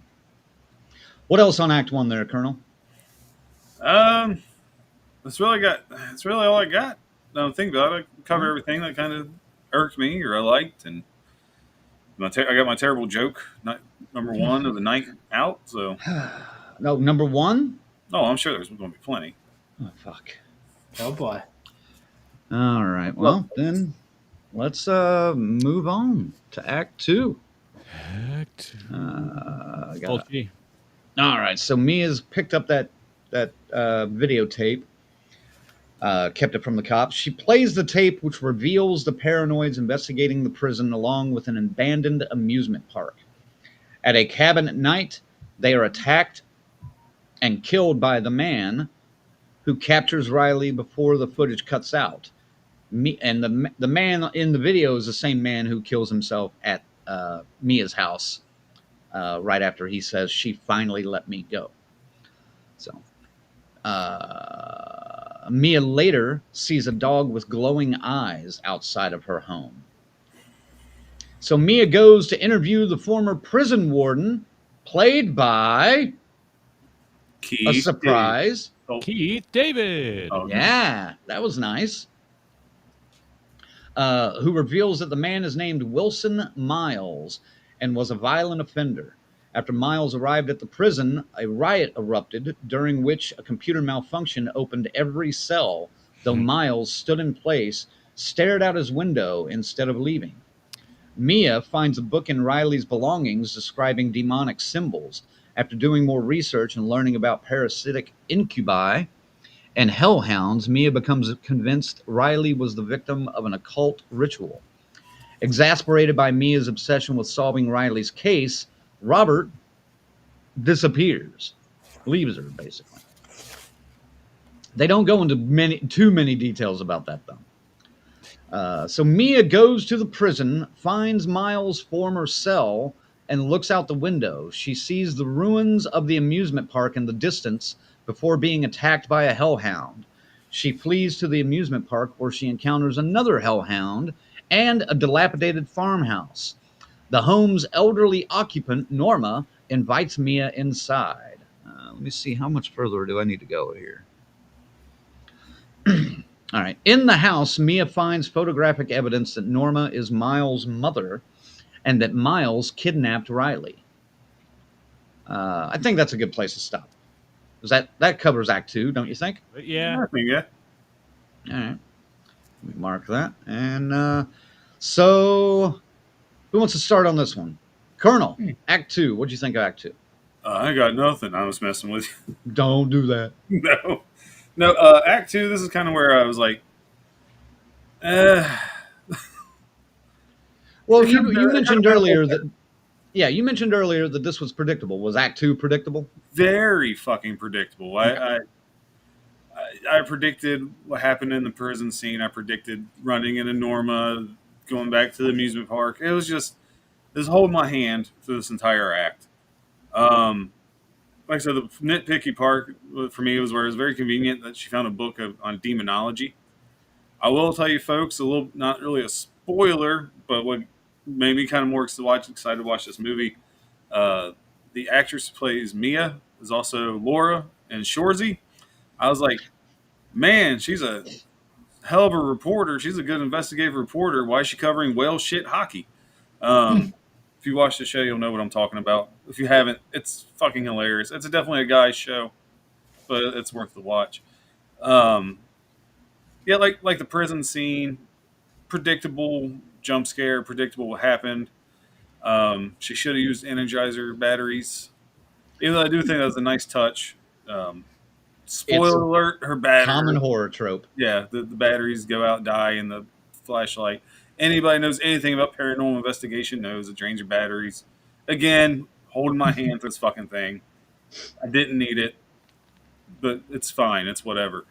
What else on Act One there, Colonel? That's really all I got. I don't think about it. I cover everything that kind of irked me or I liked, and I got my terrible joke, number one of the night out. So, No, number one. I'm sure there's going to be plenty. Oh fuck. Oh boy. All right. Well, then let's move on to Act Two. All right. So Mia's picked up that videotape. Kept it from the cops. She plays the tape, which reveals the paranoids investigating the prison along with an abandoned amusement park. At a cabin at night, they are attacked and killed by the man who captures Riley before the footage cuts out. And the man in the video is the same man who kills himself at Mia's house right after he says, "She finally let me go." So Mia later sees a dog with glowing eyes outside of her home. So Mia goes to interview the former prison warden, played by Keith a surprise. Keith David. Oh, Yeah, that was nice. Who reveals that the man is named Wilson Miles and was a violent offender. After Miles arrived at the prison, a riot erupted, during which a computer malfunction opened every cell, though Miles stood in place, stared out his window instead of leaving. Mia finds a book in Riley's belongings describing demonic symbols. After doing more research and learning about parasitic incubi and hellhounds, Mia becomes convinced Riley was the victim of an occult ritual. Exasperated by Mia's obsession with solving Riley's case, Robert disappears, leaves her, basically. They don't go into too many details about that, though. So Mia goes to the prison, finds Miles' former cell, and looks out the window. She sees the ruins of the amusement park in the distance before being attacked by a hellhound. She flees to the amusement park where she encounters another hellhound and a dilapidated farmhouse. The home's elderly occupant, Norma, invites Mia inside. Let me see, how much further do I need to go here? All right. In the house, Mia finds photographic evidence that Norma is Miles' mother and that Miles kidnapped Riley. I think that's a good place to stop. That covers Act 2, don't you think? Yeah. I think, yeah. All right. Let me mark that. And so who wants to start on this one? Colonel, Act 2. What'd you think of Act 2? I got nothing. I was messing with you. Don't do that. No. Act 2. This is kind of where I was like, Well, you mentioned earlier that. Yeah, you mentioned earlier that this was predictable. Was Act 2 predictable? very fucking predictable. I predicted what happened in the prison scene. I predicted running into Norma, going back to the amusement park. It was just is hold my hand through this entire act. Um, like I said, the nitpicky part for me was where it was very convenient that she found a book on demonology. I will tell you, folks, a little, not really a spoiler, but what made me kind of more excited to watch this movie. Uh, the actress who plays Mia is also Laura and Shorzy. I was like, man, she's a hell of a reporter. She's a good investigative reporter. Why is she covering whale shit hockey? If you watch the show, you'll know what I'm talking about. If you haven't, it's fucking hilarious. It's definitely a guy's show, but it's worth the watch. Um, yeah, like the prison scene, predictable jump scare, predictable what happened. She should have used Energizer batteries. Even though I do think that was a nice touch. Spoiler alert: her battery. Common horror trope. Yeah, the batteries go out, die in the flashlight. Anybody knows anything about paranormal investigation knows it drains your batteries. Again, holding my hand through this fucking thing. I didn't need it, but it's fine. It's whatever.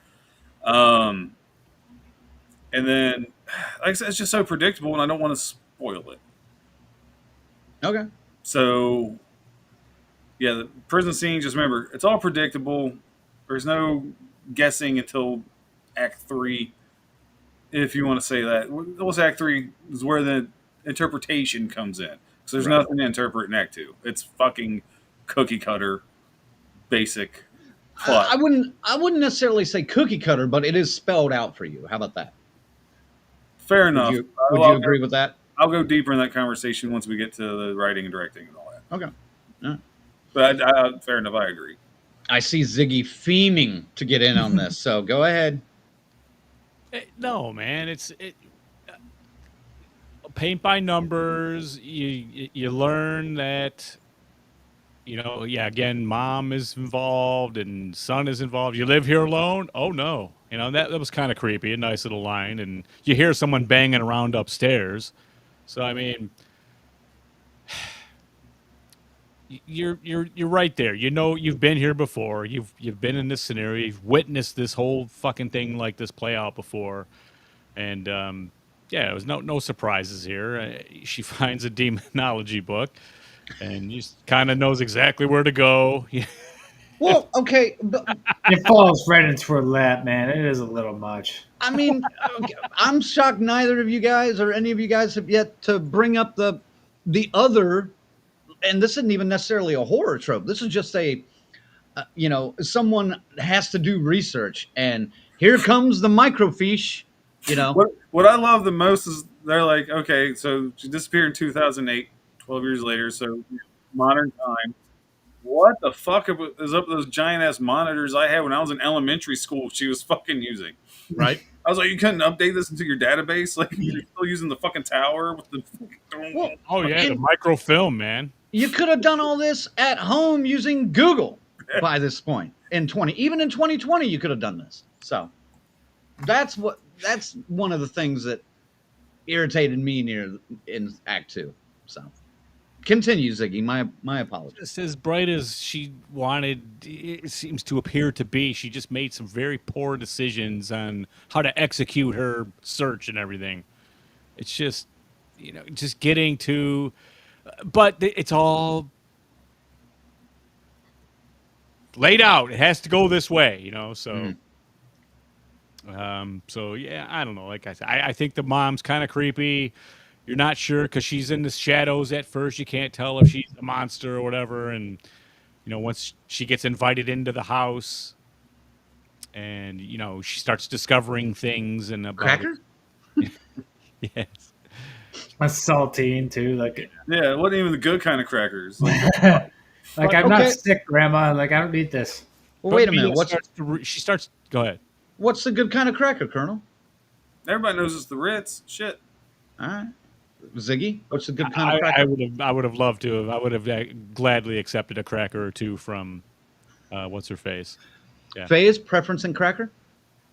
And then, like I said, it's just so predictable, and I don't want to spoil it. Okay. So, yeah, the prison scene, just remember, it's all predictable. There's no guessing until Act 3, if you want to say that. What's Act 3 is where the interpretation comes in. So there's nothing to interpret in Act 2. It's fucking cookie cutter, basic plot. I wouldn't necessarily say cookie cutter, but it is spelled out for you. How about that? Fair enough. Would you agree with that? I'll go deeper in that conversation once we get to the writing and directing and all that. Okay. Yeah. But fair enough, I agree. I see Ziggy fiending to get in on this, so go ahead. No, man, paint by numbers. You learn that, again, mom is involved and son is involved. You live here alone? Oh no, that was kind of creepy. A nice little line, and you hear someone banging around upstairs. So I mean, you're right there. You've been here before. You've been in this scenario. You've witnessed this whole fucking thing like this play out before, and it was no surprises here. She finds a demonology book, and you kind of knows exactly where to go. Well, okay, but It falls right into her lap, man. It is a little much. I mean, I'm shocked neither of you guys or any of you guys have yet to bring up the other. And this isn't even necessarily a horror trope. This is just someone has to do research, and here comes the microfiche. What I love the most is they're like, okay, so she disappeared in 2008, 12 years later, so modern time. What the fuck is up with those giant ass monitors I had when I was in elementary school? She was fucking using, right? I was like, you couldn't update this into your database? Like, you're still using the fucking tower with the. The microfilm, man. You could have done all this at home using Google by this point. Even in 2020, you could have done this. So that's one of the things that irritated me in Act 2. So continue, Ziggy. My apologies. Just as bright as she wanted, it seems to appear to be. She just made some very poor decisions on how to execute her search and everything. It's just, just getting to. But it's all laid out. It has to go this way, So, so yeah, I don't know. Like I said, I think the mom's kind of creepy. You're not sure because she's in the shadows at first. You can't tell if she's a monster or whatever. And once she gets invited into the house, and she starts discovering things and about Cracker. Yes. A saltine too, like Yeah, it wasn't even the good kind of crackers. Like I'm not sick, Grandma. Like I don't need this. Well, wait a minute. She starts. Go ahead. What's the good kind of cracker, Colonel? Everybody knows it's the Ritz. Shit. All right, Ziggy. What's the good kind of cracker? I would have loved to. I would have gladly accepted a cracker or two from what's her face. Yeah. Faye's preference in cracker?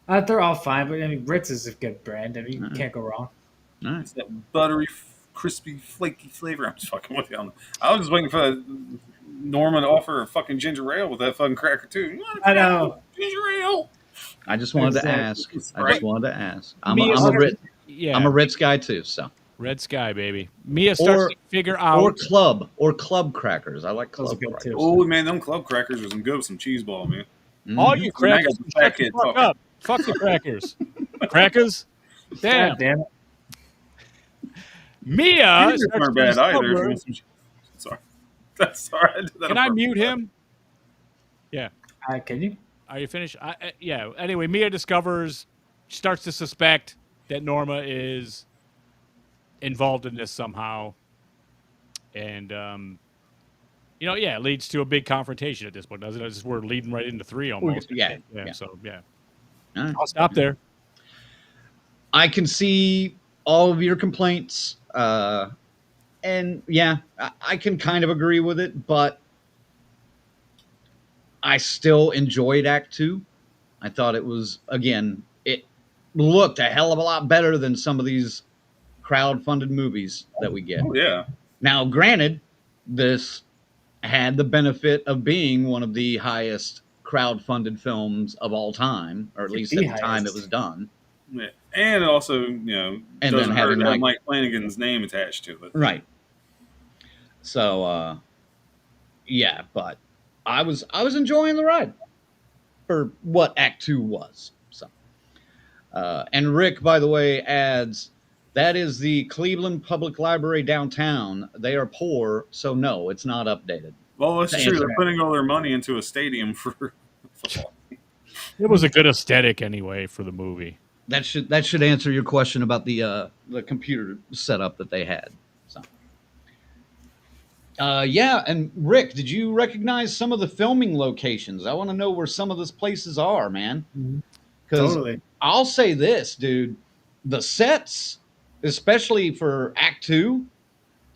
They're all fine, but I mean Ritz is a good brand. I mean you can't go wrong. All right. It's that buttery, crispy, flaky flavor. I'm just fucking with you on that. I was just waiting for Norman to offer a fucking ginger ale with that fucking cracker too. I know. Ginger ale. I just wanted to ask. I'm a Ritz. Yeah. I'm a Ritz guy too. So. Red Sky, baby. Mia starts Or to figure or out. club crackers. I like Those are club good, crackers. too. Oh man, them club crackers are some good with some cheese ball, man. All Mhm. you And I crackers, got the shut fat the kid fuck talking. up. Fuck the crackers. Crackers? Damn. God damn it. Mia Cheeses starts aren't to bad either. If you discover. want some sorry. That's sorry. I did that Can on I purpose. mute him? Yeah. Can you? Are you finished? Yeah. Anyway, Mia starts to suspect that Norma is involved in this somehow. And, it leads to a big confrontation at this point, doesn't it? We're leading right into 3 almost. Yeah. So, yeah. All right. I'll stop there. I can see all of your complaints. And yeah, I can kind of agree with it, but I still enjoyed Act 2. I thought it was, again, it looked a hell of a lot better than some of these crowd-funded movies that we get. Oh yeah. Now, granted, this had the benefit of being one of the highest crowd-funded films of all time, or at least at the time it was done. Yeah. And also, And doesn't then having hurt to have Mike Mike Flanagan's name attached to it. Right. So, yeah, but I was enjoying the ride for what Act 2 was. So, and Rick, by the way, adds that is the Cleveland Public Library downtown. They are poor, so no, it's not updated. Well, that's To true. answer They're putting all their money into a stadium for football. It was a good aesthetic anyway for the movie. That should answer your question about the computer setup that they had. So, yeah, and Rick, did you recognize some of the filming locations? I want to know where some of those places are, man. Because Totally. I'll say this, dude, the sets, especially for Act 2,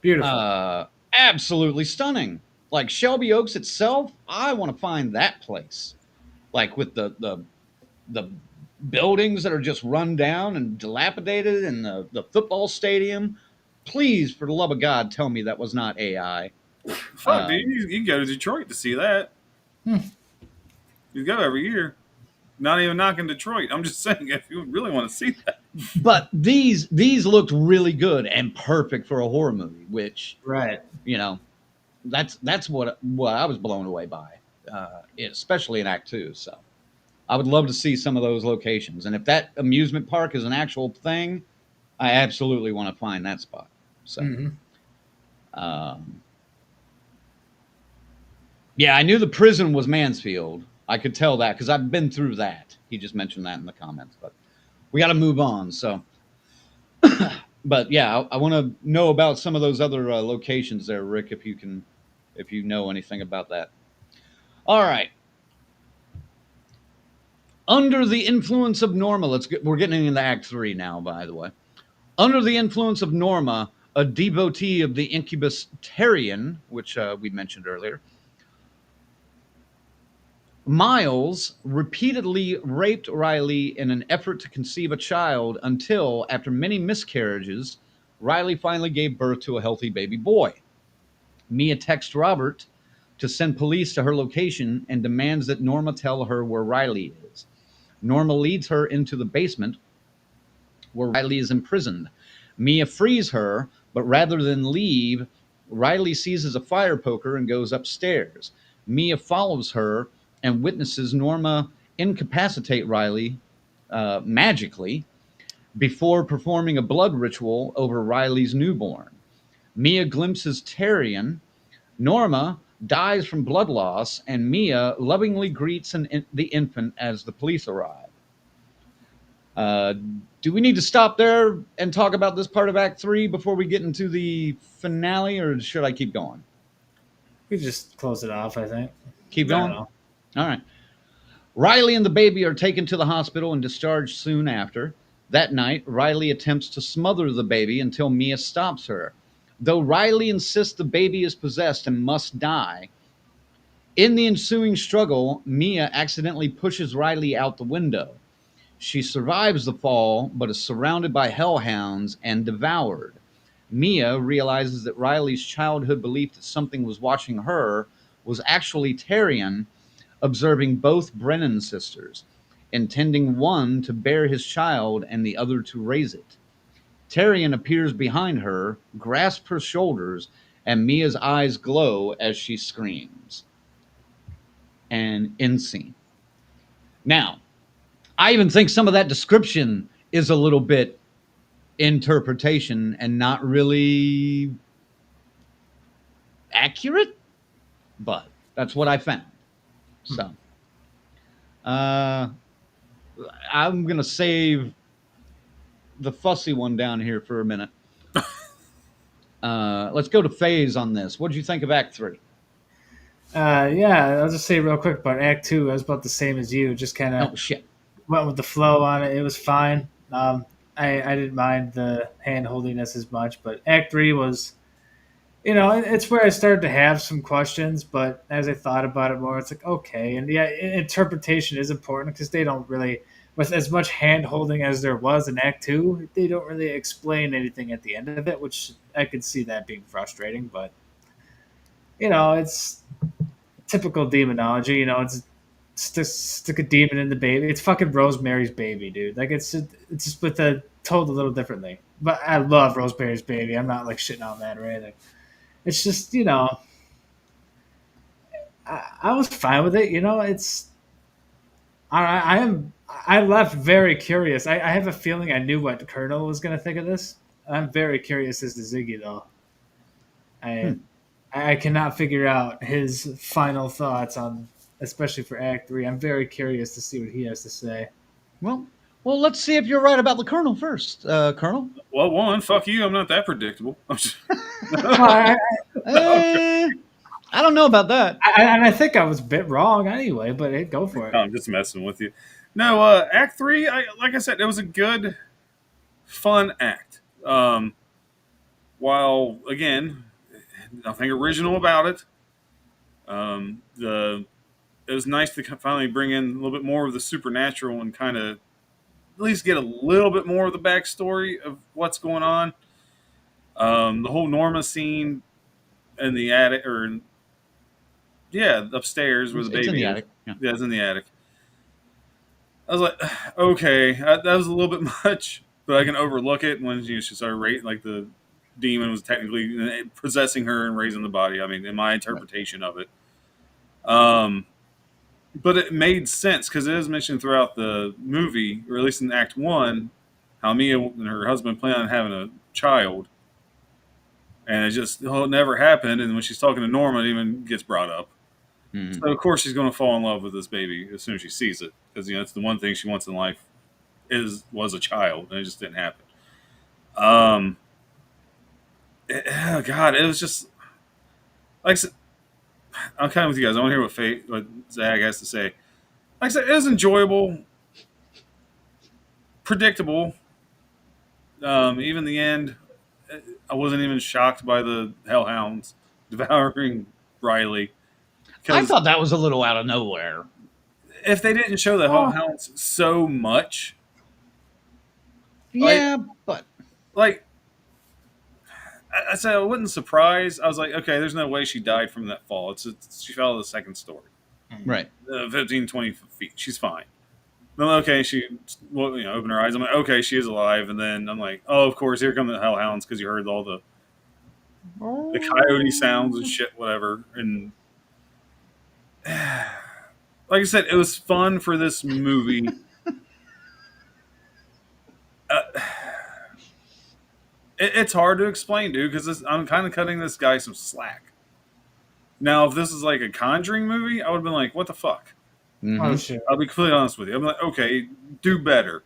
Beautiful. absolutely stunning. Like Shelby Oaks itself, I want to find that place, like with the buildings that are just run down and dilapidated, and the football stadium. Please, for the love of God, tell me that was not AI. Fuck, dude, you can go to Detroit to see that. You go every year. Not even knocking Detroit. I'm just saying, if you really want to see that. But these looked really good and perfect for a horror movie, which Right. that's what I was blown away by, especially in Act 2. So I would love to see some of those locations. And if that amusement park is an actual thing, I absolutely want to find that spot. So, yeah, I knew the prison was Mansfield. I could tell that because I've been through that. He just mentioned that in the comments, but we got to move on. So, but yeah, I want to know about some of those other locations there, Rick, if you know anything about that. All right. Under the influence of Norma, we're getting into Act 3 now, by the way. Under the influence of Norma, a devotee of the incubus Terrian, which we mentioned earlier, Miles repeatedly raped Riley in an effort to conceive a child until, after many miscarriages, Riley finally gave birth to a healthy baby boy. Mia texts Robert to send police to her location and demands that Norma tell her where Riley is. Norma leads her into the basement where Riley is imprisoned. Mia frees her, but rather than leave, Riley seizes a fire poker and goes upstairs. Mia follows her and witnesses Norma incapacitate Riley magically before performing a blood ritual over Riley's newborn. Mia glimpses Terrian. Norma dies from blood loss, and Mia lovingly greets the infant as the police arrive. Do we need to stop there and talk about this part of Act 3 before we get into the finale, or should I keep going? We just close it off, I think. Keep I don't going? know. All right. Riley and the baby are taken to the hospital and discharged soon after. That night, Riley attempts to smother the baby until Mia stops her. Though Riley insists the baby is possessed and must die, in the ensuing struggle, Mia accidentally pushes Riley out the window. She survives the fall, but is surrounded by hellhounds and devoured. Mia realizes that Riley's childhood belief that something was watching her was actually Terrian, observing both Brennan sisters, intending one to bear his child and the other to raise it. Tyrion appears behind her, grasps her shoulders, and Mia's eyes glow as she screams. And end scene. Now, I even think some of that description is a little bit interpretation and not really accurate, but that's what I found. So, I'm going to save the fussy one down here for a minute. Let's go to Phase on this. What did you think of Act 3? Yeah, I'll just say real quick about Act 2. I was about the same as you. Just kind Oh, of shit. went with the flow on it. It was fine. I didn't mind the hand holdiness as much, but Act 3 was, it's where I started to have some questions, but as I thought about it more, it's like, okay. And yeah, interpretation is important because they don't really, with as much hand holding as there was in Act 2, they don't really explain anything at the end of it, which I could see that being frustrating, but, it's typical demonology. It's stick a demon in the baby. It's fucking Rosemary's Baby, dude. Like it's just told a little differently. But I love Rosemary's Baby. I'm not like shitting on that or anything. It's just I was fine with it. It's I left very curious. I have a feeling I knew what Colonel was going to think of this. I'm very curious as to Ziggy though. I cannot figure out his final thoughts on, especially for Act 3. I'm very curious to see what he has to say. Well, let's see if you're right about the Colonel first, Colonel. Well, one, fuck you. I'm not that predictable. I don't know about that. And I think I was a bit wrong anyway, but hey, go for it. I'm just messing with you. No, Act 3, like I said, it was a good, fun act. While, again, nothing original about it. It was nice to finally bring in a little bit more of the supernatural and kind of at least get a little bit more of the backstory of what's going on. The whole Norma scene in the attic, upstairs where the baby in the is. attic. Yeah, it's in the attic. I was like, okay, that was a little bit much, but I can overlook it when she started like the demon was technically possessing her and raising the body. I mean, in my interpretation of it. But it made sense because it is mentioned throughout the movie, or at least in Act 1, how Mia and her husband plan on having a child. And it never happened. And when she's talking to Norma, it even gets brought up. Mm-hmm. So, of course, she's going to fall in love with this baby as soon as she sees it. Because, it's the one thing she wants in life was a child. And it just didn't happen. God, it was just... Like I said, I'm kind of with you guys. I want to hear what Zag has to say. Like I said, it was enjoyable. Predictable. Even the end, I wasn't even shocked by the hellhounds devouring Riley. I thought that was a little out of nowhere. If they didn't show the hellhounds so much, but like I said, I wasn't surprised. I was like, okay, there's no way she died from that fall. She fell to the second story, right? 15, 20 feet. She's fine. Okay, she opened her eyes. I'm like, okay, she is alive. And then I'm like, oh, of course, here come the hellhounds because you heard all the coyote sounds and shit, whatever. And like I said, it was fun for this movie. It's hard to explain, dude, because I'm kind of cutting this guy some slack. Now, if this is like a Conjuring movie, I would have been like, what the fuck? Mm-hmm. Oh, shit. I'll be completely honest with you. I'm like, okay, do better.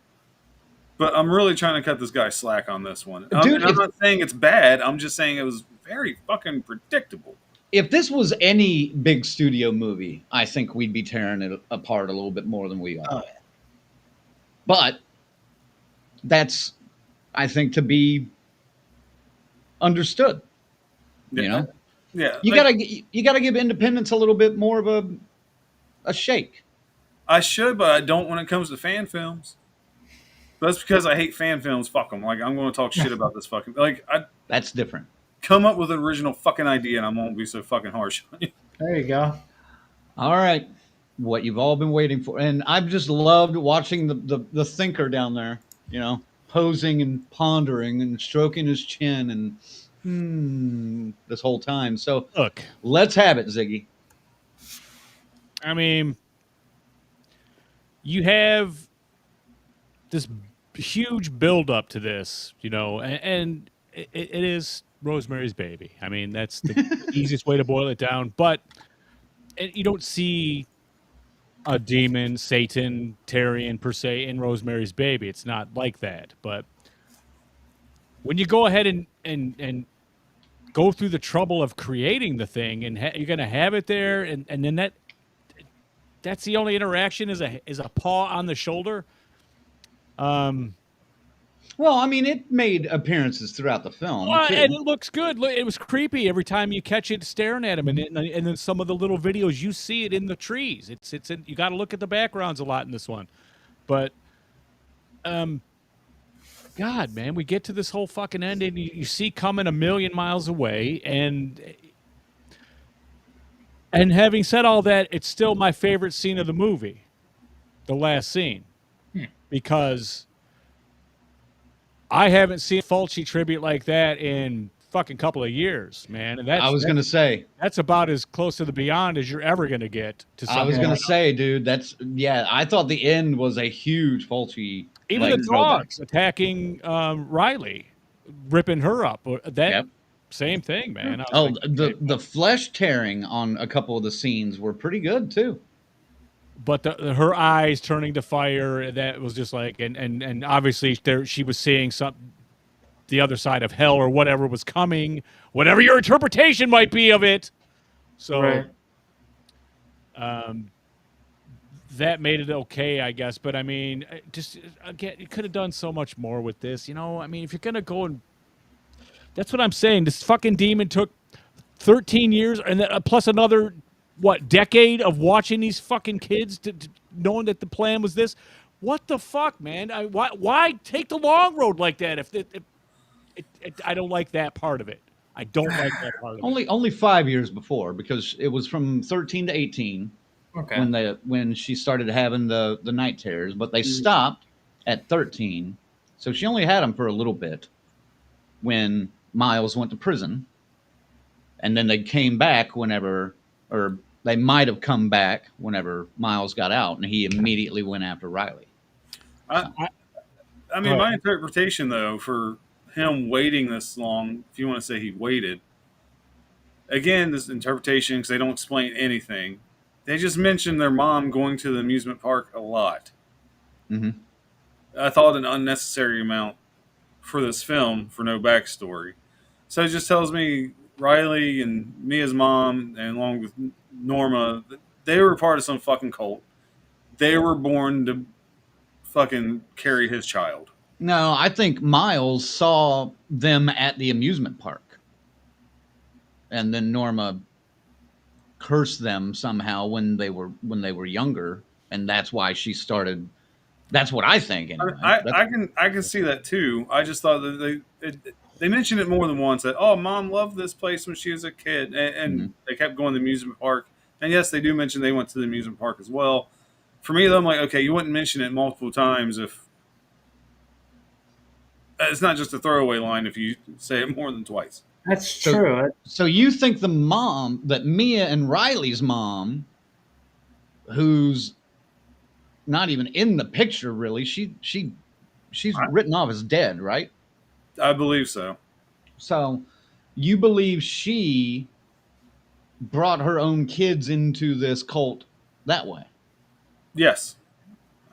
But I'm really trying to cut this guy slack on this one. Dude, I'm not saying it's bad. I'm just saying it was very fucking predictable. If this was any big studio movie, I think we'd be tearing it apart a little bit more than we are. Oh, yeah. But that's, I think, to be understood. Yeah. You gotta give Independence a little bit more of a shake. I should, but I don't when it comes to fan films. But that's because I hate fan films. Fuck them. Like, I'm going to talk shit about this fucking... That's different. Come up with an original fucking idea and I won't be so fucking harsh on you. There you go. All right. What you've all been waiting for. And I've just loved watching the thinker down there, posing and pondering and stroking his chin and this whole time. So Look, let's have it, Ziggy. I mean, you have this huge build up to this, and it is Rosemary's Baby. I mean, that's the easiest way to boil it down. But you don't see a demon, Satan, Tyrion per se in Rosemary's Baby. It's not like that. But when you go ahead and go through the trouble of creating the thing, and you're going to have it there, and then that's the only interaction is a paw on the shoulder. Well, I mean, it made appearances throughout the film, too. And it looks good. Look, it was creepy every time you catch it staring at him, and then some of the little videos you see it in the trees. You got to look at the backgrounds a lot in this one, but God, man, we get to this whole fucking end, and you see coming a million miles away, and having said all that, it's still my favorite scene of the movie, the last scene, because I haven't seen a Fulci tribute like that in fucking couple of years, man. And I was going to say that's about as close to the beyond as you're ever going to get. I was going to say, dude, I thought the end was a huge Fulci. Even the dogs attacking Riley, ripping her up. Same thing, man. The flesh tearing on a couple of the scenes were pretty good too. But her eyes turning to fire, that was just like, and obviously she was seeing the other side of hell or whatever was coming, whatever your interpretation might be of it. So, right. That made it okay, I guess. But I mean, just again, you could have done so much more with this. I mean, if you're gonna go and, that's what I'm saying. This fucking demon took 13 years and plus another. What, decade of watching these fucking kids to knowing that the plan was this? What the fuck, man? Why take the long road like that? If I don't like that part of it. I don't like that part of it. Only 5 years before, because it was from 13 to 18 when she started having the night terrors, but they stopped at 13. So she only had them for a little bit when Miles went to prison. And then they came back or they might have come back whenever Miles got out, and he immediately went after Riley. I mean, my interpretation, though, for him waiting this long, if you want to say he waited, again, this interpretation, because they don't explain anything. They just mention their mom going to the amusement park a lot. Mm-hmm. I thought an unnecessary amount for this film for no backstory. So it just tells me Riley and Mia's mom, and along with Norma, they were part of some fucking cult. They were born to fucking carry his child. No, I think Miles saw them at the amusement park, and then Norma cursed them somehow when they were younger, and that's why she started. That's what I think. Anyway. I can see that too. I just thought that they mentioned it more than once that, oh, mom loved this place when she was a kid, and they kept going to the amusement park. And yes, they do mention they went to the amusement park as well. For me, though, I'm like, okay, you wouldn't mention it multiple times if it's not just a throwaway line if you say it more than twice. That's true. So you think the mom, that Mia and Riley's mom, who's not even in the picture really, she's written off as dead, right? I believe so. So you believe she brought her own kids into this cult that way? Yes.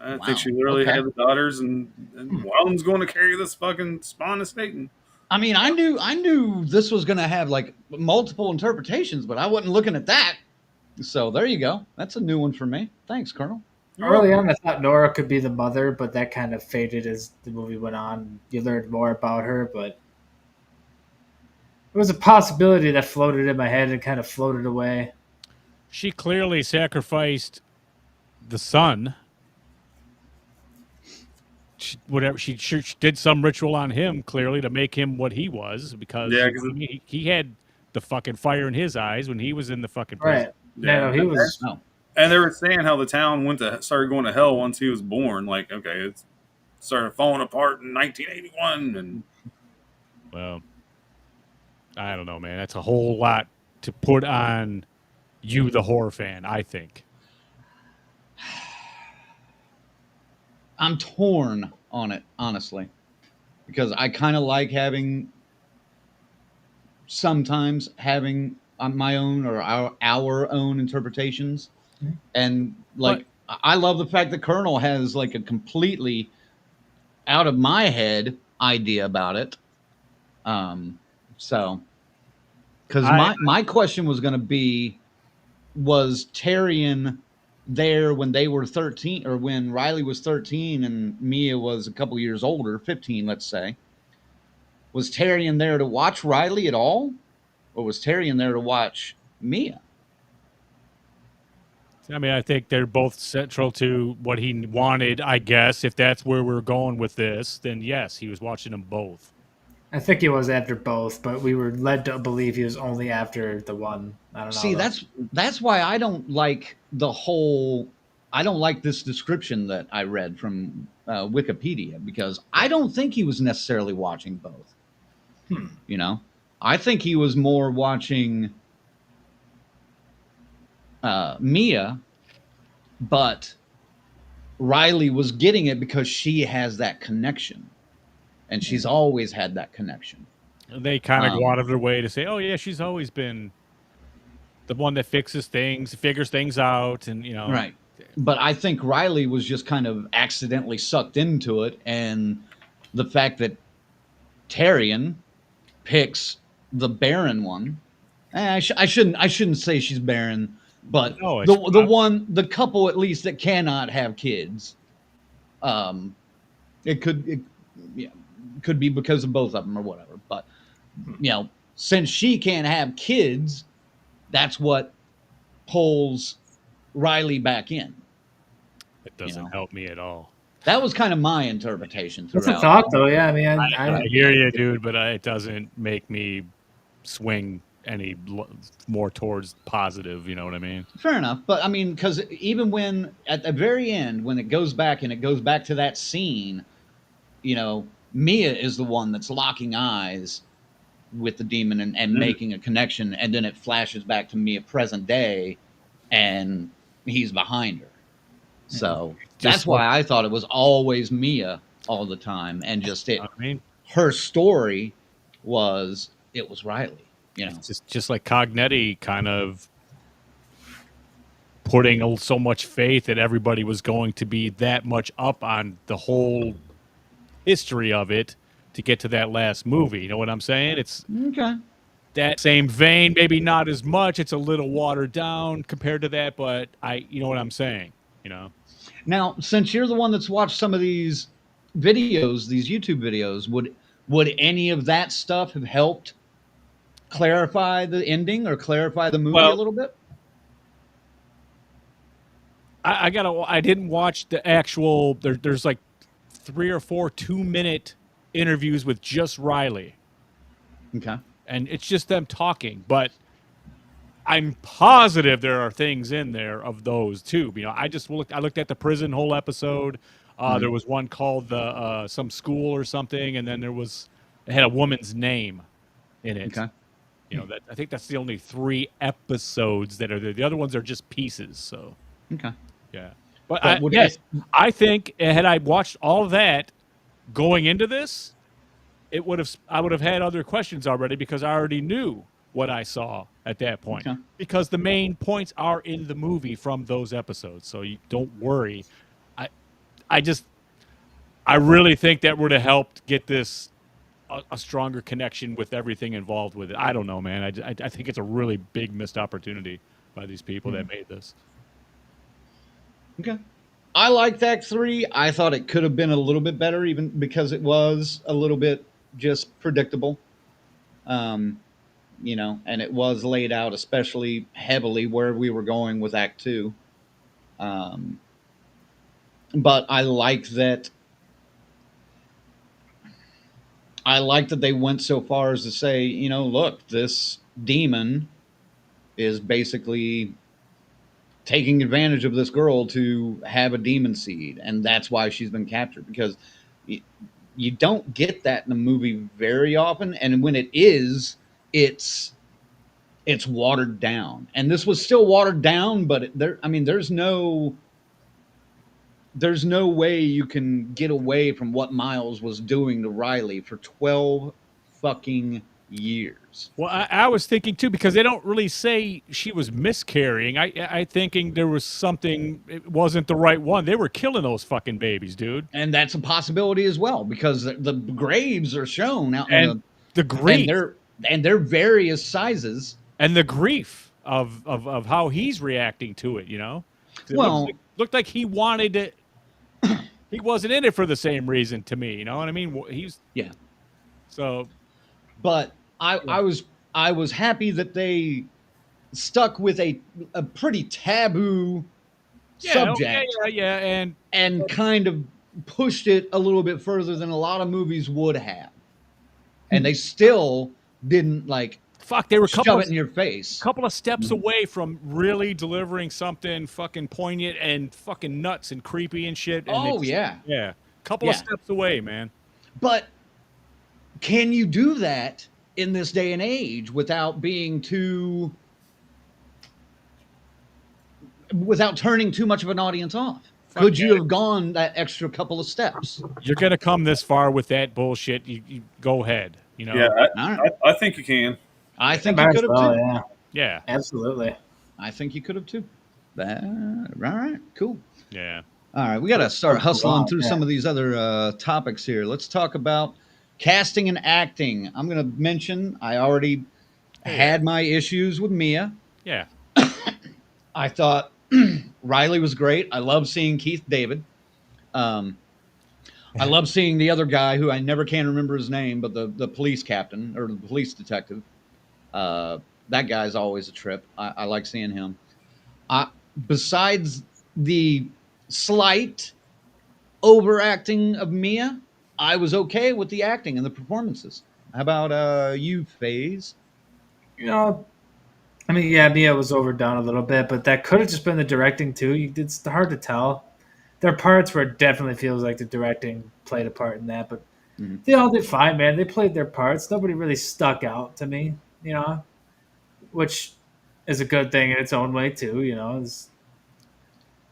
I think she literally had the daughters, and one of them's going to carry this fucking spawn of Satan. I mean, I knew this was going to have like multiple interpretations, but I wasn't looking at that. So there you go. That's a new one for me. Thanks, Colonel. Early on, I thought Nora could be the mother, but that kind of faded as the movie went on. You learned more about her, but it was a possibility that floated in my head and kind of floated away. She clearly sacrificed the son. She did some ritual on him, clearly, to make him what he was, because he had the fucking fire in his eyes when he was in the fucking prison. Right. Yeah, no, he was. And they were saying how the town started going to hell once he was born. Like, okay, started falling apart in 1981, and Well, I don't know, man. That's a whole lot to put on you, the horror fan, I think. I'm torn on it, honestly, because I kind of like sometimes having my own or our own interpretations, and But like I love the fact that Colonel has like a completely out of my head idea about it. Um, so because I my question was going to be, was Tyrion there when they were 13, or when Riley was 13 and Mia was a couple years older, 15, let's say? Was Tyrion there to watch Riley at all, or was Tyrion there to watch Mia? mean, I think they're both central to what he wanted, I guess. If that's where we're going with this, then yes, he was watching them both. I think he was after both, but we were led to believe he was only after the one. I don't know. See, Though. that's why I don't like the whole. I don't like this description that I read from Wikipedia, because I don't think he was necessarily watching both. You know, I think he was more watching Mia, but Riley was getting it because she has that connection, and she's always had that connection. They kind of go out of their way to say, "Oh yeah, she's always been the one that fixes things, figures things out," and you know, Right. But I think Riley was just kind of accidentally sucked into it, and the fact that Tyrion picks the barren one. I shouldn't say she's barren, but No, the couple at least that cannot have kids. It yeah, could be because of both of them or whatever. But since she can't have kids, that's what pulls Riley back in. it doesn't help me at all. That was kind of my interpretation throughout. That's a thought, though. Yeah, I mean, I hear you, dude, but it doesn't make me swing any more towards positive. You know what I mean? Fair enough, but I mean, because even when at the very end, when it goes back to that scene, Mia is the one that's locking eyes with the demon and making a connection, and then it flashes back to Mia present day, and he's behind her. So that's why I thought it was always Mia all the time, and her story was Riley. It's just like Cognetti kind of putting so much faith that everybody was going to be that much up on the whole history of it to get to that last movie. You know what I'm saying? It's okay. That same vein, maybe not as much. It's a little watered down compared to that, but you know what I'm saying, Now, since you're the one that's watched some of these videos, these YouTube videos, would any of that stuff have helped clarify the ending or clarify the movie a little bit? I didn't watch the actual. There's like 3 or 4 2-minute interviews with just Riley. Okay. And it's just them talking, but I'm positive there are things in there of those too. I looked at the prison whole episode. There was one called the some school or something, and then it had a woman's name in it. Okay. I think that's the only 3 episodes that are there. The other ones are just pieces. So okay, yeah. But I think had I watched all of that going into this, I would have had other questions already, because I already knew what I saw at that point. Okay. Because the main points are in the movie from those episodes, so you don't worry. I really think that would have helped get this a stronger connection with everything involved with it. I don't know, man. I think it's a really big missed opportunity by these people that made this. Okay. I liked Act 3. I thought it could have been a little bit better, even because it was a little bit just predictable. And it was laid out especially heavily where we were going with Act 2. But I like that they went so far as to say, look, this demon is basically taking advantage of this girl to have a demon seed, and that's why she's been captured. Because You don't get that in a movie very often, and when it is, it's watered down. And this was still watered down, but there's no way you can get away from what Miles was doing to Riley for 12 fucking years. Well, I was thinking too, because they don't really say she was miscarrying. I thinking there was something, it wasn't the right one. They were killing those fucking babies, dude. And that's a possibility as well, because the graves are shown out in And the grief. and they're various sizes. And the grief of how he's reacting to it, It Well, looked like he wanted it. He wasn't in it for the same reason to me, you know what I mean? He's yeah. So, but I was happy that they stuck with a pretty taboo subject. Yeah, and kind of pushed it a little bit further than a lot of movies would have. And they still didn't they were shove it in your face. Couple of steps away from really delivering something fucking poignant and fucking nuts and creepy and shit. And yeah. Couple of steps away, man. But can you do that in this day and age without turning too much of an audience off? Could you have gone that extra couple of steps? You're gonna come this far with that bullshit. You go ahead. Yeah, I think you can. I think you could have too. Yeah, absolutely. I think you could have too. All right, cool. Yeah. All right, we got to start hustling through some of these other topics here. Let's talk about casting and acting. I'm going to mention I already had my issues with Mia. Yeah. I thought Riley was great. I love seeing Keith David. I love seeing the other guy who I never can remember his name, but the police captain or the police detective. That guy's always a trip. I like seeing him. Besides the slight overacting of Mia, I was okay with the acting and the performances. How about you, FaZe? Mia was overdone a little bit, but that could have just been the directing too. It's hard to tell. There are parts where it definitely feels like the directing played a part in that, but they all did fine, man. They played their parts. Nobody really stuck out to me, which is a good thing in its own way too.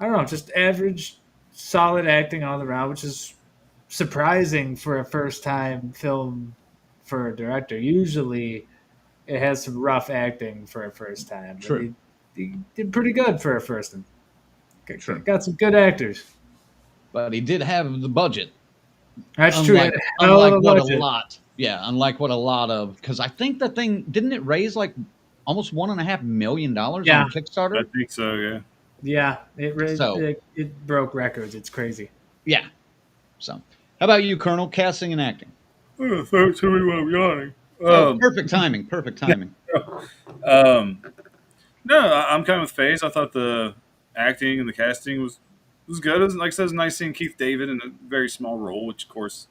I don't know, just average, solid acting all around, which is surprising for a first-time film for a director. Usually, it has some rough acting for a first time. True. He did pretty good for a first one. Sure. Got some good actors. But he did have the budget. That's true. Unlike what a lot of, because I think that thing, didn't it raise like almost $1.5 million on Kickstarter? I think so, yeah. Yeah, it broke records. It's crazy. Yeah. So, how about you, Colonel? Casting and acting. Oh, thanks, who we were yawning. Perfect timing. Perfect timing. No, I'm kind of with FaZe. I thought the acting and the casting was good. It was, like I said, it was nice seeing Keith David in a very small role, which, of course,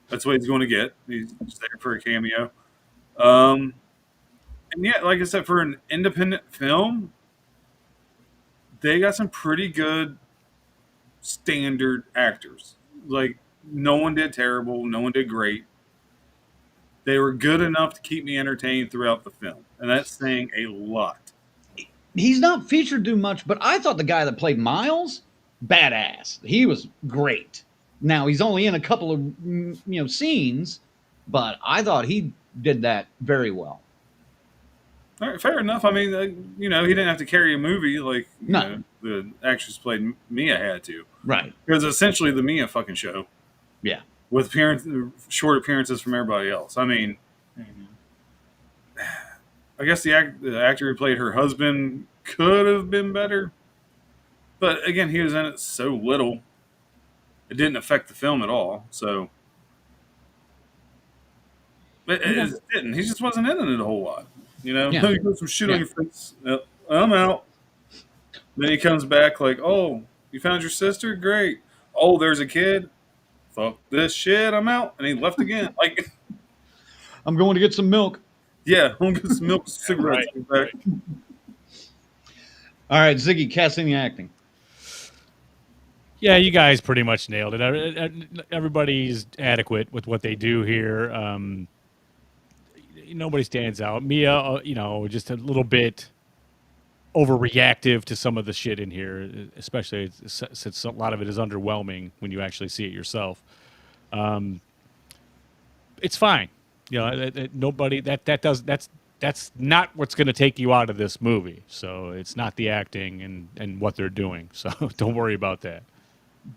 that's what he's going to get. He's just there for a cameo. And yeah, like I said, for an independent film, they got some pretty good standard actors. Like, no one did terrible. No one did great. They were good enough to keep me entertained throughout the film. And that's saying a lot. He's not featured too much, but I thought the guy that played Miles, badass. He was great. Now, he's only in a couple of scenes, but I thought he did that very well. All right, fair enough. I mean, he didn't have to carry a movie like the actress played Mia had to. Right. It was essentially the Mia fucking show. Yeah. With short appearances from everybody else. I mean, I guess the actor who played her husband could have been better. But again, he was in it so little. It didn't affect the film at all. So it didn't. He just wasn't in it a whole lot. Yeah. You put some shit on your face. I'm out. Then he comes back like, "Oh, you found your sister? Great. Oh, there's a kid. Fuck this shit. I'm out." And he left again. Like, I'm going to get some milk. Yeah, I'm going to get some milk and cigarettes. Right. All right, Ziggy, casting and acting. Yeah, you guys pretty much nailed it. Everybody's adequate with what they do here. Nobody stands out. Mia, just a little bit overreactive to some of the shit in here, especially since a lot of it is underwhelming when you actually see it yourself. It's fine. Nobody that's not what's going to take you out of this movie. So it's not the acting and what they're doing. So don't worry about that.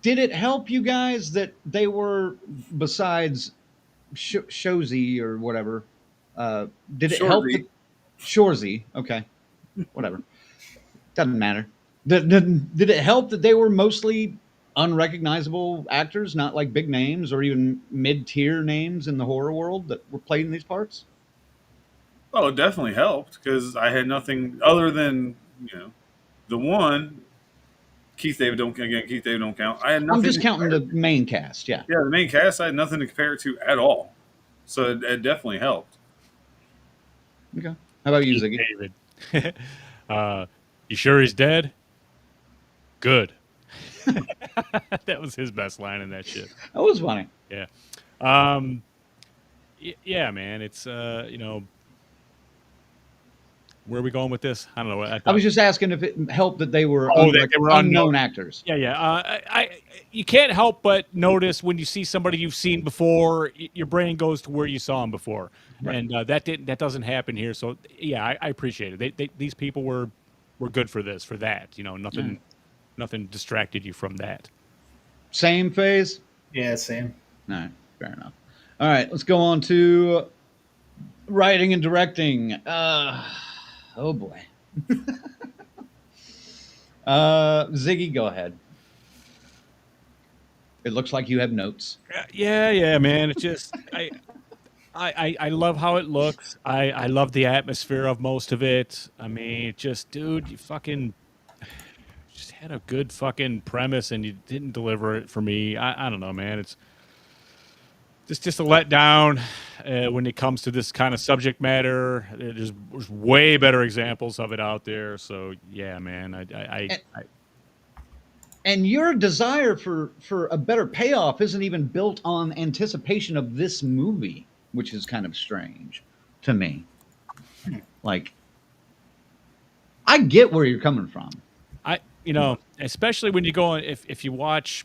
Did it help you guys that they were, besides Shozy or whatever? Did it help that Shorzy? Okay, whatever. Doesn't matter. Did it help that they were mostly unrecognizable actors, not like big names or even mid-tier names in the horror world that were playing these parts? Oh, it definitely helped because I had nothing other than the one Keith David don't count. I had nothing. I'm just counting the main cast. Yeah. Yeah, the main cast I had nothing to compare it to at all, so it definitely helped. Okay. How about you, Ziggy? David. You sure he's dead? Good. That was his best line in that shit. That was funny. Yeah. Yeah, man. It's where are we going with this? I don't know. I was just asking if it helped that they were, that they were unknown actors. Yeah. You can't help but notice when you see somebody you've seen before, your brain goes to where you saw them before, right. And that doesn't happen here. So yeah, I appreciate it. These people were good for that. Nothing distracted you from that. Same phase. Yeah, same. All right, fair enough. All right, let's go on to writing and directing. Oh boy. Ziggy, go ahead. It looks like you have notes. Yeah, man. It just I love how it looks. I love the atmosphere of most of it. I mean, dude, you fucking just had a good fucking premise and you didn't deliver it for me. I don't know, man. It's just a letdown when it comes to this kind of subject matter. There's way better examples of it out there. So yeah, man. And your desire for a better payoff isn't even built on anticipation of this movie, which is kind of strange to me. Like, I get where you're coming from. Especially when you go on, if you watch,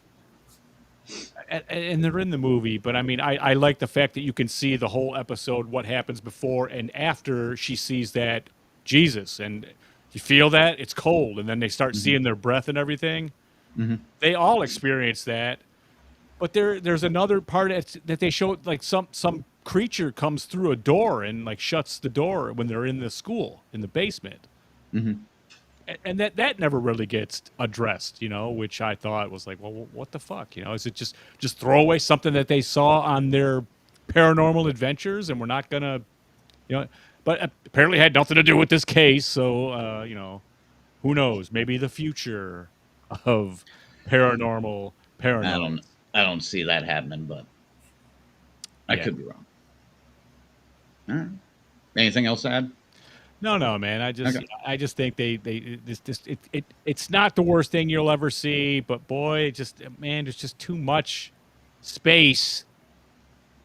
and they're in the movie, but I mean, I like the fact that you can see the whole episode, what happens before and after she sees that Jesus, and you feel that it's cold, and then they start seeing their breath and everything. Mm-hmm. They all experience that, but there's another part that they show, like some creature comes through a door and like shuts the door when they're in the school in the basement. Mm-hmm. And that never really gets addressed, which I thought was like, well, what the fuck, is it just throw away something that they saw on their paranormal adventures, and we're not gonna, but apparently had nothing to do with this case, so who knows? Maybe the future of paranormal. I don't see that happening, but I could be wrong. All right. Anything else to add? No, man. I just think it's not the worst thing you'll ever see, but boy, there's just too much space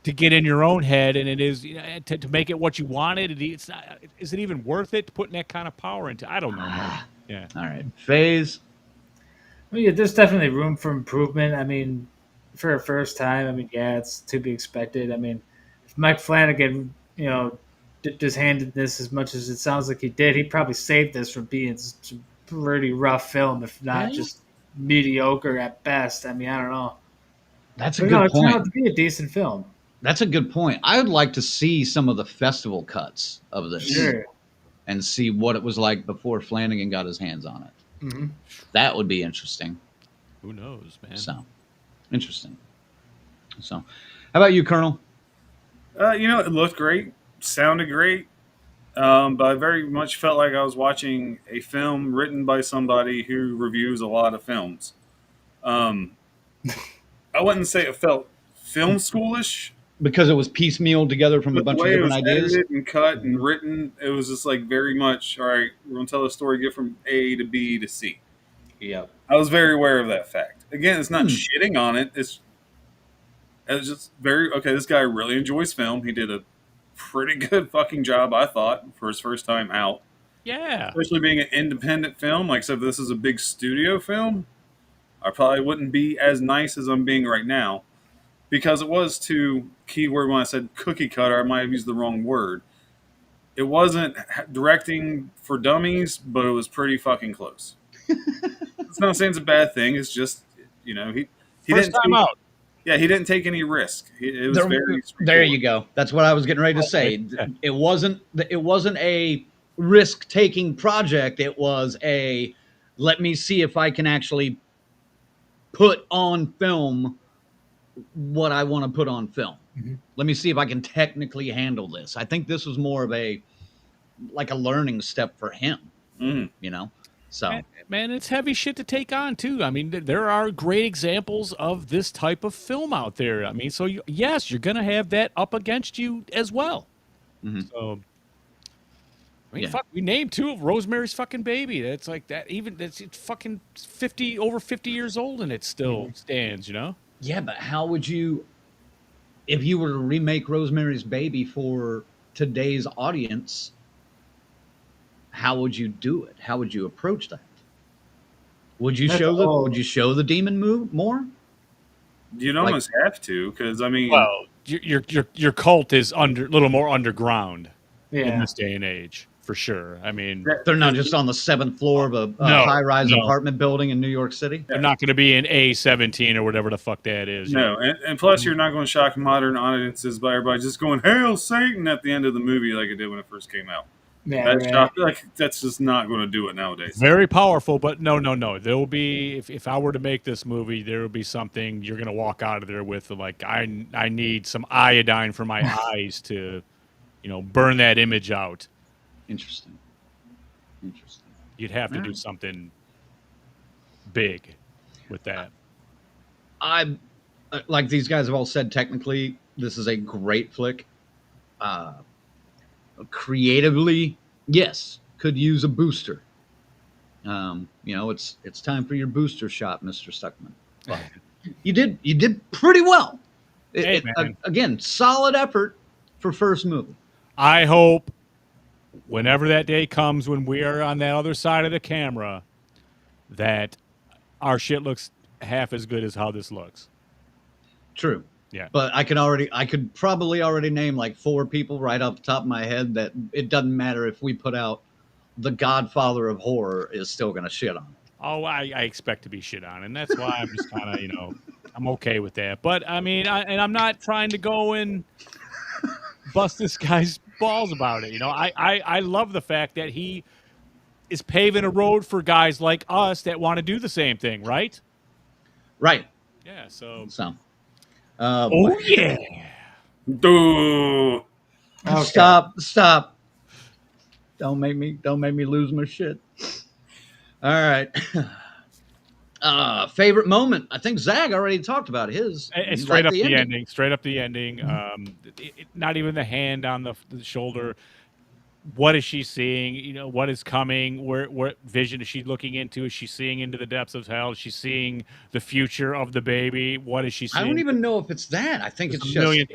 to get in your own head, and it is to make it what you wanted. It's not. Is it even worth it putting that kind of power into? I don't know, man. Yeah. All right, Phase. Well, yeah, there's definitely room for improvement. I mean, for a first time, it's to be expected. I mean, if Mike Flanagan, just handed this as much as it sounds like he did, he probably saved this from being a pretty rough film, if not just mediocre at best. I mean, I don't know. That's a good point. It turned out to be a decent film. That's a good point. I would like to see some of the festival cuts of this and see what it was like before Flanagan got his hands on it. Mm-hmm. That would be interesting. Who knows, man? So, interesting. So, how about you, Colonel? It looked great. Sounded great, but I very much felt like I was watching a film written by somebody who reviews a lot of films. I wouldn't say it felt film schoolish because it was piecemealed together from a bunch of different ideas. Edited and cut and written. It was just like very much, all right, we're gonna tell a story, get from A to B to C. Yeah, I was very aware of that fact. again, it's not shitting on it. It's just very okay. This guy really enjoys film. He did a pretty good fucking job, I thought, for his first time out. Yeah. Especially being an independent film. Like I said, if this is a big studio film, I probably wouldn't be as nice as I'm being right now. Because it was too keyword when I said cookie cutter, I might have used the wrong word. It wasn't directing for dummies, but it was pretty fucking close. It's not saying it's a bad thing. It's just he First didn't time take, out. yeah, he didn't take any risk. It was very there you go. That's what I was getting ready to say. It wasn't a risk taking project. It was a let me see if I can actually put on film what I want to put on film. Let me see if I can technically handle this. I think this was more of a learning step for him. So Man, it's heavy shit to take on too. I mean, there are great examples of this type of film out there. I mean, so yes, you're gonna have that up against you as well. So, I mean, fuck, we named two of Rosemary's fucking Baby. That's like that. Even it's fucking over 50 years old, and it still stands. yeah, but how would you, if you were to remake Rosemary's Baby for today's audience? How would you do it? How would you approach that? Would you show the demon move more? You'd almost have to, because I mean, Well, your cult is a little more underground in Yeah. this day and age, for sure. I mean, They're not just on the 7th floor of a high-rise apartment building in New York City. they're not going to be in A17 or whatever the fuck that is. no, and plus you're not going to shock modern audiences by everybody just going "Hail Satan" at the end of the movie like it did when it first came out. Yeah, That's just not going to do it nowadays. Very powerful, but no. There will be, if I were to make this movie, there will be something you're going to walk out of there with, like, I need some iodine for my eyes to, burn that image out. Interesting. You'd have to do something big with that. I like these guys have all said. Technically, this is a great flick. Creatively, yes, could use a booster. It's time for your booster shot, Mr. Stuckmann. But you did pretty well. Again, solid effort for first movie. I hope whenever that day comes when we are on that other side of the camera, that our shit looks half as good as how this looks. True. Yeah. But I could probably already name like 4 people right off the top of my head that it doesn't matter if we put out the Godfather of horror is still going to shit on it. Oh, I expect to be shit on, and that's why I'm just kind of, I'm okay with that. But I mean, I'm not trying to go and bust this guy's balls about it. I love the fact that he is paving a road for guys like us that want to do the same thing, right? Right. Yeah. So. Oh yeah. Dude. Okay. Stop. Don't make me lose my shit. All right. Favorite moment. I think Zag already talked about his. It's straight up the ending. Straight up the ending. Not even the hand on the shoulder. What is she seeing? What is coming? What vision is she looking into? Is she seeing into the depths of hell? Is she seeing the future of the baby? What is she seeing? I don't even know if it's that. I think it's just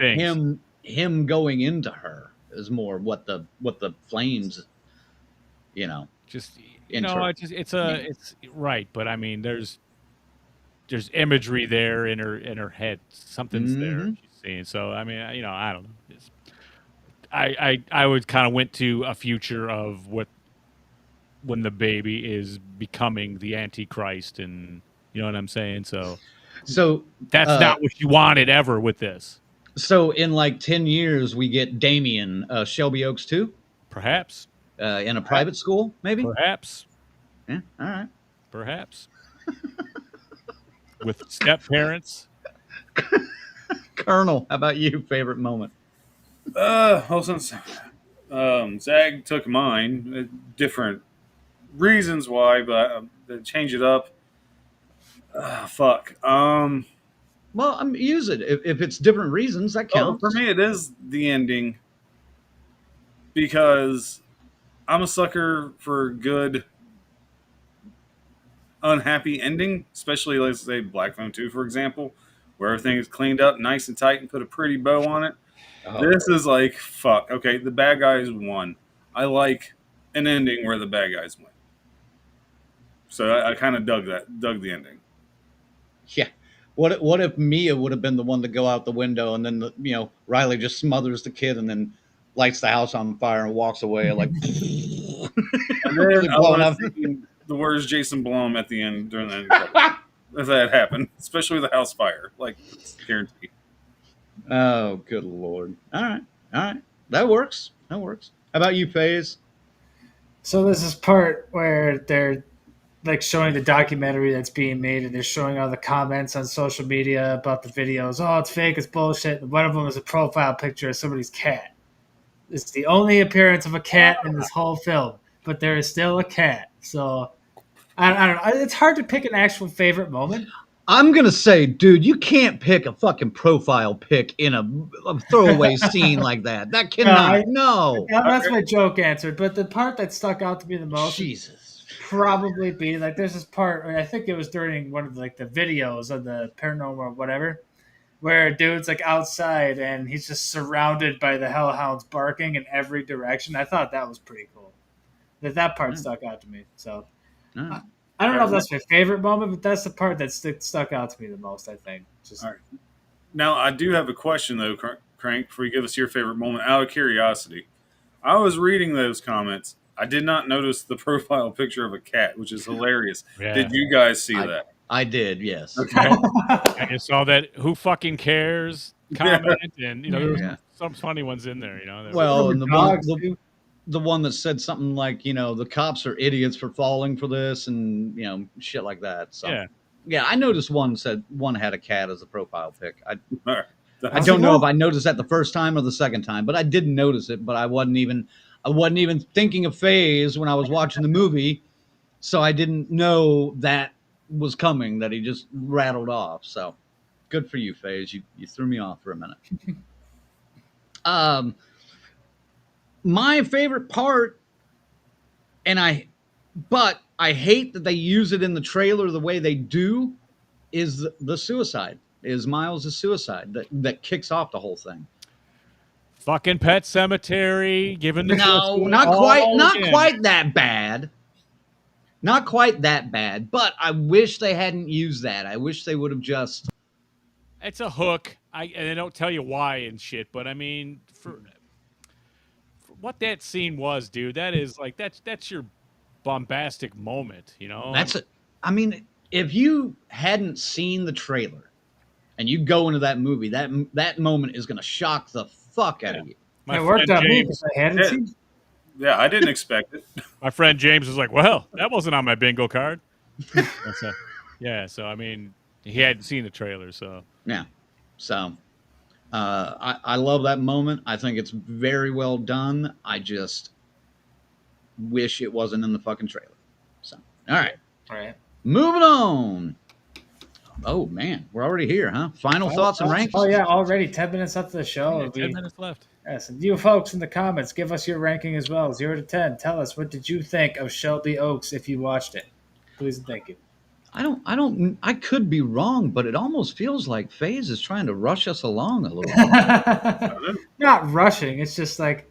him going into her is more what the flames, Just it's right. But I mean, there's imagery there in her head. Something's there she's seeing. So I mean, I don't know. I would kind of went to a future of when the baby is becoming the Antichrist, and you know what I'm saying. So that's not what you wanted ever with this. So in like 10 years, we get Damien, Shelby Oaks too, perhaps in a private school, maybe. Perhaps. Yeah. All right. Perhaps. With step parents. Colonel, how about you? Favorite moment? Well, since Zag took mine, different reasons why, but change it up. Fuck. Well, use it if it's different reasons. That counts. For me, it is the ending because I'm a sucker for good. unhappy ending, especially let's say Black Phone 2, for example, where everything is cleaned up nice and tight and put a pretty bow on it. Oh, This is like, fuck. Okay, the bad guys won. I like an ending where the bad guys win. So I kind of dug the ending. yeah. What if Mia would have been the one to go out the window, and then Riley just smothers the kid and then lights the house on fire and walks away like And really then I blowing would up. have seen the words Jason Blum at the end during the end credits, if that happened, especially with the house fire. Like, it's guaranteed. Oh, good lord! All right, that works. That works. How about you, FaZe? So there's this part where they're like showing the documentary that's being made, and they're showing all the comments on social media about the videos. Oh, it's fake, it's bullshit. And one of them is a profile picture of somebody's cat. It's the only appearance of a cat in this whole film, but there is still a cat. So I don't know. It's hard to pick an actual favorite moment. I'm gonna say, dude, you can't pick a fucking profile pic in a throwaway scene like that. That cannot. No. That's my joke answer. But the part that stuck out to me the most Jesus. probably be like there's this part where I think it was during one of like the videos of the paranormal or whatever, where a dude's like outside and he's just surrounded by the hellhounds barking in every direction. I thought that was pretty cool. That part stuck out to me. So I don't know if that's my favorite moment, but that's the part that stuck out to me the most, I think. Just All right. Now, I do have a question, though, Crank, before you give us your favorite moment, out of curiosity. I was reading those comments. I did not notice the profile picture of a cat, which is hilarious. Yeah. Did you guys see that? I did, yes. Okay. I just saw that "Who fucking cares" comment, and there was Yeah. some funny ones in there. Well, and dogs, the one that said something like, the cops are idiots for falling for this, and shit like that. So yeah, I noticed one had a cat as a profile pic. I don't know if I noticed that the first time or the second time, but I did notice it. But I wasn't even thinking of FaZe when I was watching the movie, so I didn't know that was coming, that he just rattled off. So good for you, FaZe. You threw me off for a minute. My favorite part, but I hate that they use it in the trailer the way they do, is the suicide. Is Miles' suicide that kicks off the whole thing? Fucking Pet Cemetery, giving the No, twist not again. quite that bad. Not quite that bad, but I wish they hadn't used that. I wish they would have just. It's a hook. And they don't tell you why and shit. But I mean, for what that scene was, dude, that is like that's your bombastic moment. That's it. I mean, if you hadn't seen the trailer and you go into that movie, that moment is going to shock the fuck out of you. My it worked friend on me James, because I hadn't seen. Yeah, I didn't expect it. my friend James was like, "Well, that wasn't on my bingo card." So I mean, he hadn't seen the trailer, so yeah. So I love that moment. I think it's very well done. I just wish it wasn't in the fucking trailer. So all right. Moving on. Oh man, we're already here, huh? Final thoughts and rankings. Oh yeah, already 10 minutes up to the show. 10 minutes left. Yes, and you folks in the comments, give us your ranking as well, 0 to 10. Tell us, what did you think of Shelby Oaks if you watched it? Please and thank you. I could be wrong, but it almost feels like FaZe is trying to rush us along a little bit. Not rushing. It's just like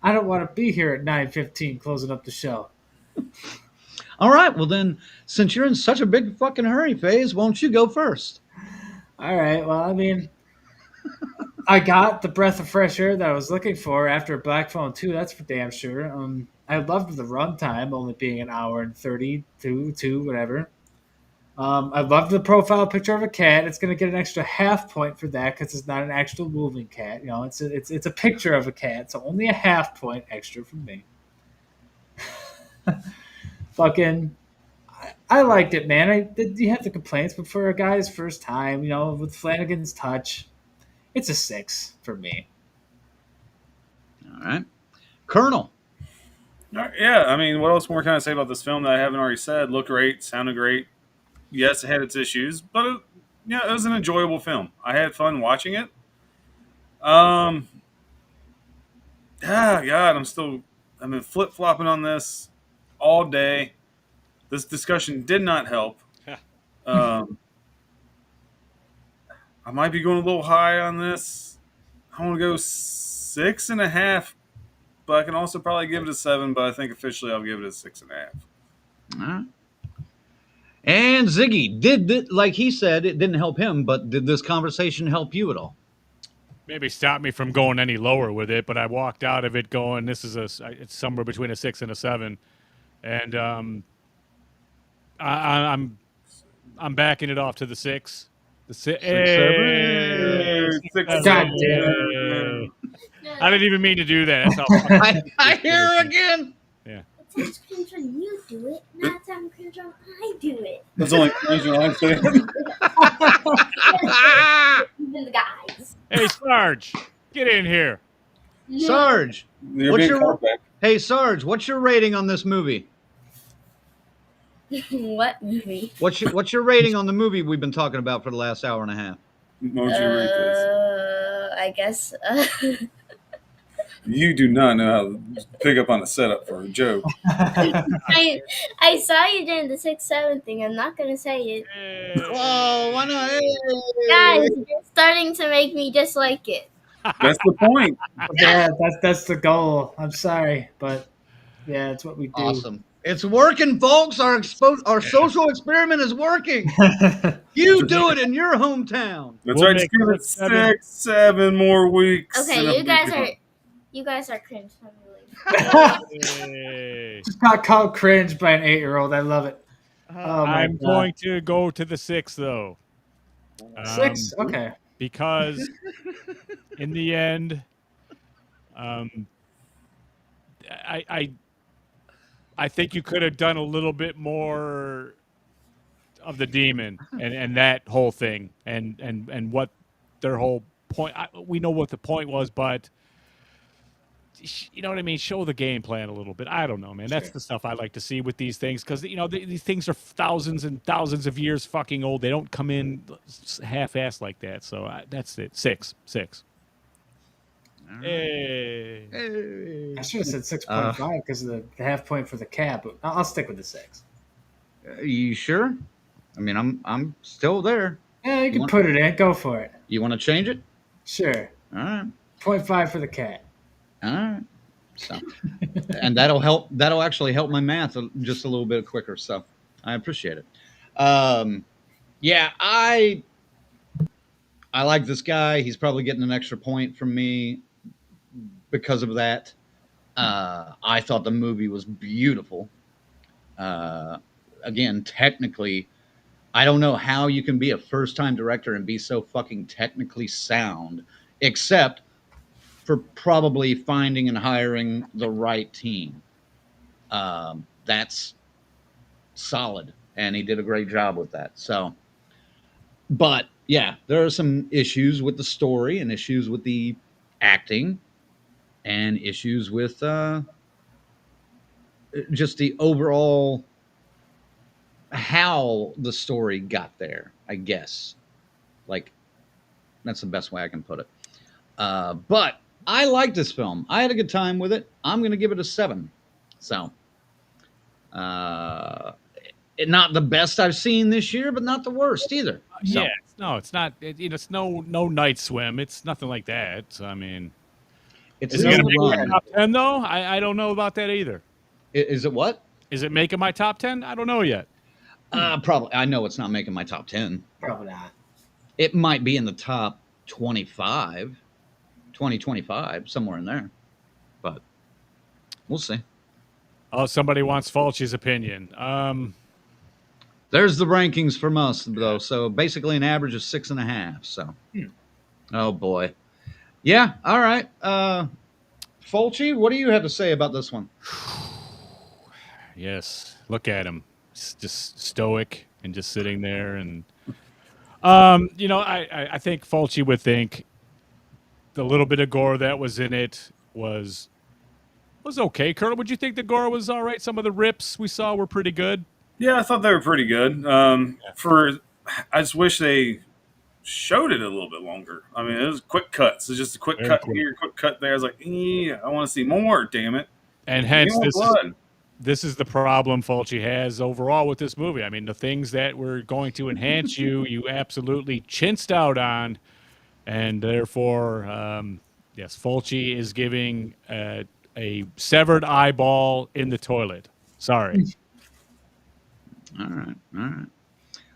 I don't want to be here at 9:15 closing up the show. All right, well then, since you're in such a big fucking hurry, FaZe, won't you go first? All right. Well, I mean, I got the breath of fresh air that I was looking for after Black Phone 2. That's for damn sure. I loved the runtime, only being an hour and 32, whatever. I love the profile picture of a cat. It's going to get an extra half point for that because it's not an actual moving cat. It's a picture of a cat, so only a half point extra from me. Fucking, I liked it, man. You have the complaints, but for a guy's first time, with Flanagan's touch, it's a 6 for me. All right, Colonel. Yeah, I mean, what else more can I say about this film that I haven't already said? Looked great, sounded great. Yes, it had its issues, but it was an enjoyable film. I had fun watching it. God, I've been flip-flopping on this all day. This discussion did not help. Um, I might be going a little high on this. I want to go 6.5, but I can also probably give it a 7. But I think officially I'll give it a 6.5. All right. And Ziggy, like he said, it didn't help him, but did this conversation help you at all? Maybe stop me from going any lower with it, but I walked out of it going, this is it's somewhere between a 6 and a 7. And I'm backing it off to the 6. The 6. Hey, 6, God 7. damn I didn't even mean to do that. That's how I hear her again. Yeah. It sounds cringe when you do it, not sound cringe when I do it. That's only cringe when I say it. Even the guys. Hey, Sarge, get in here. Sarge, You're what's being your called back. hey Sarge? What's your rating on this movie? What movie? What's your rating on the movie we've been talking about for the last hour and a half? What would you rate this? I guess. You do not know how to pick up on a setup for a joke. I saw you doing the 6-7 thing. I'm not gonna say it. Oh, why not? Hey. Guys, you're starting to make me dislike it. That's the point. Yeah, that's the goal. I'm sorry, but yeah, it's what we do. Awesome. It's working, folks. Our social experiment is working. You do it in your hometown. That's We'll right. Just make give it it 7. 7 more weeks. Okay, and I'll you guys are cringe. Let me leave. Hey. Just got called cringe by an 8-year-old. I love it. Oh my I'm God. going to go to the 6, though. 6? Okay. Because in the end, I think you could have done a little bit more of the demon and that whole thing and what their whole point. We know what the point was, but you know what I mean? Show the game plan a little bit. I don't know, man. That's the stuff I like to see with these things because, these things are thousands and thousands of years fucking old. They don't come in half-assed like that. So that's it. 6. Hey. Hey. I should have said 6.5 because of the half point for the cap, but I'll stick with the 6. You sure? I mean, I'm still there. Yeah, you can put it in. Go for it. You want to change it? Sure. All right. 0.5 for the cat. All right. So, and that'll help. That'll actually help my math just a little bit quicker. So, I appreciate it. Yeah, I like this guy. He's probably getting an extra point from me because of that. I thought the movie was beautiful. Again, technically, I don't know how you can be a first-time director and be so fucking technically sound, except for probably finding and hiring the right team. That's solid, and he did a great job with that. So, but yeah, there are some issues with the story and issues with the acting and issues with just the overall how the story got there, I guess. Like, that's the best way I can put it. But I like this film. I had a good time with it. I'm going to give it a 7. So, not the best I've seen this year, but not the worst either. So, Yeah, no, it's not. It's no Night Swim. It's nothing like that. So, I mean, it's is it no going to make run. my top 10 though? I don't know about that either. Is it what? Is it making my top 10? I don't know yet. Probably. I know it's not making my top 10. Probably not. It might be in the top 25, 25, somewhere in there. But we'll see. Oh, somebody wants Fulci's opinion. There's the rankings from us, though. So basically an average of 6.5. So, oh boy. Yeah. All right. Fulci, what do you have to say about this one? Yes, look at him, just stoic and just sitting there. And I think Fulci would think the little bit of gore that was in it was okay. Colonel, would you think the gore was all right? Some of the rips we saw were pretty good. Yeah, I thought they were pretty good. I just wish they showed it a little bit longer. I mean, it was quick cuts. It's just a quick Very cut quick. here, quick cut there. I was like, I want to see more. Damn it! And Give me hence more this is, blood. this is the problem Fulci has overall with this movie. I mean, the things that were going to enhance you, you absolutely chinsed out on, and therefore, yes, Fulci is giving a severed eyeball in the toilet. Sorry. All right, all right.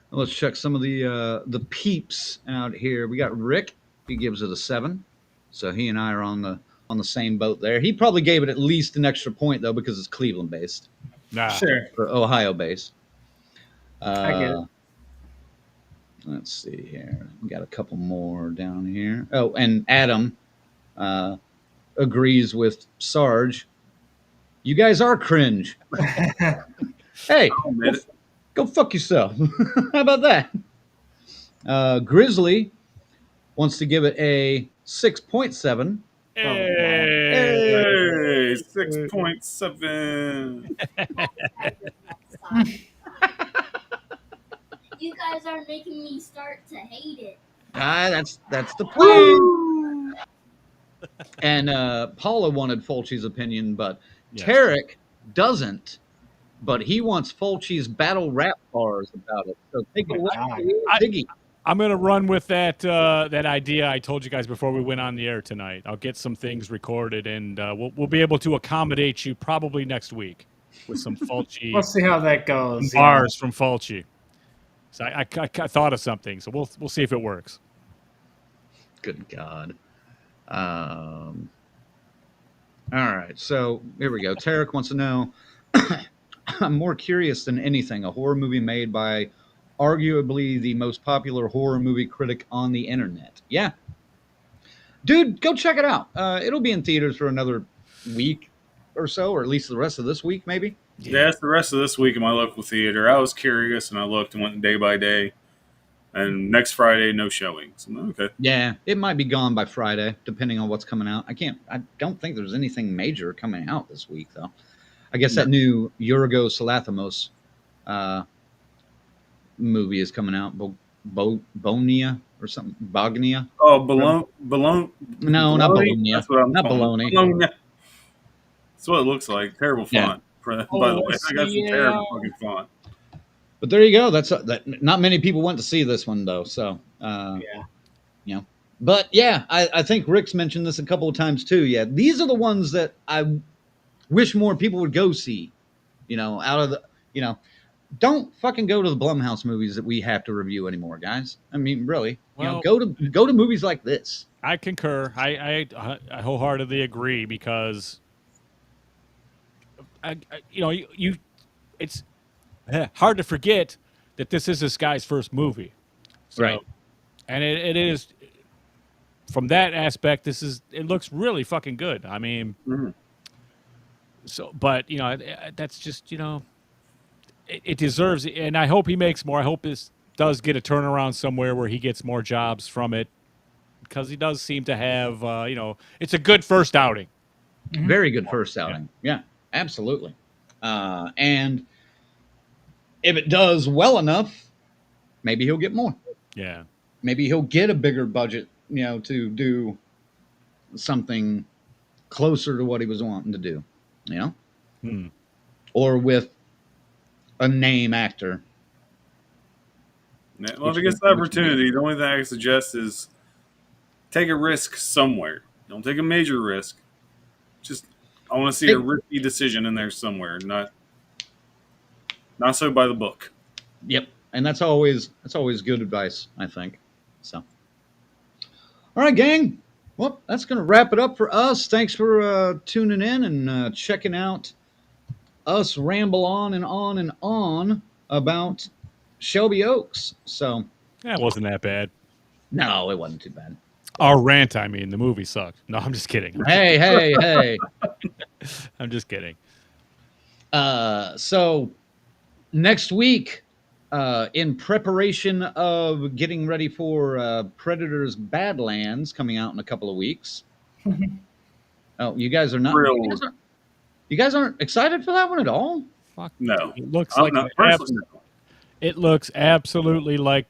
Well, let's check some of the peeps out here. We got Rick. He gives it a 7, so he and I are on the same boat there. He probably gave it at least an extra point though because it's Cleveland based Nah. Sure. or Ohio based. I get it. Let's see here. We got a couple more down here. Oh, and Adam agrees with Sarge. You guys are cringe. Hey, go fuck yourself. How about that? Grizzly wants to give it a 6.7. Hey, 6.7. You guys are making me start to hate it. That's the plan. And Paula wanted Fulci's opinion, but Yes. Tarek doesn't. But he wants Fulci's battle rap bars about it. So take it away, Ziggy. I'm going to run with that idea I told you guys before we went on the air tonight. I'll get some things recorded, and we'll be able to accommodate you probably next week with some Fulci We'll see how that goes. bars from Fulci. So I thought of something, so we'll see if it works. Good God. All right, so here we go. Tarek wants to know, I'm more curious than anything, a horror movie made by arguably the most popular horror movie critic on the internet. Yeah. Dude, go check it out. It'll be in theaters for another week or so, or at least the rest of this week, maybe. Yeah, it's the rest of this week in my local theater. I was curious, and I looked and went day by day. And next Friday, no showing. So, okay. Yeah, it might be gone by Friday, depending on what's coming out. I don't think there's anything major coming out this week, though. I guess that new Yorgos Lanthimos movie is coming out. Bonia or something. Bognia. Oh, Bologna. No, not Bologna. That's what I'm not calling it. Bologna. That's what it looks like. Terrible font. By the way, I got some terrible fucking font. But there you go. That. Not many people went to see this one though. So Yeah. But yeah, I think Rick's mentioned this a couple of times too. Yeah, these are the ones that I wish more people would go see. Out of the don't fucking go to the Blumhouse movies that we have to review anymore, guys. I mean, really, go to movies like this. I concur. I wholeheartedly agree because it's hard to forget that this is this guy's first movie, so, right? And it is from that aspect. It looks really fucking good. I mean, so but that's just it deserves it, and I hope he makes more. I hope this does get a turnaround somewhere where he gets more jobs from it because he does seem to have it's a good first outing. Very good first outing. Yeah, absolutely. And if it does well enough, maybe he'll get more. Yeah. Maybe he'll get a bigger budget, to do something closer to what he was wanting to do, or with a name actor. Yeah, well, if he gets the opportunity, the only thing I can suggest is take a risk somewhere. Don't take a major risk. Just I want to see a risky decision in there somewhere, not so by the book. Yep, and that's always good advice, I think. So, all right, gang. Well, that's going to wrap it up for us. Thanks for tuning in and checking out us ramble on and on and on about Shelby Oaks. So, that wasn't that bad. No, it wasn't too bad. Our rant, I mean, the movie sucked. No, I'm just kidding. Hey. I'm just kidding. So next week, in preparation of getting ready for Predator's Badlands coming out in a couple of weeks. Oh, you guys are not. You guys aren't excited for that one at all? Fuck no. It looks like it looks absolutely like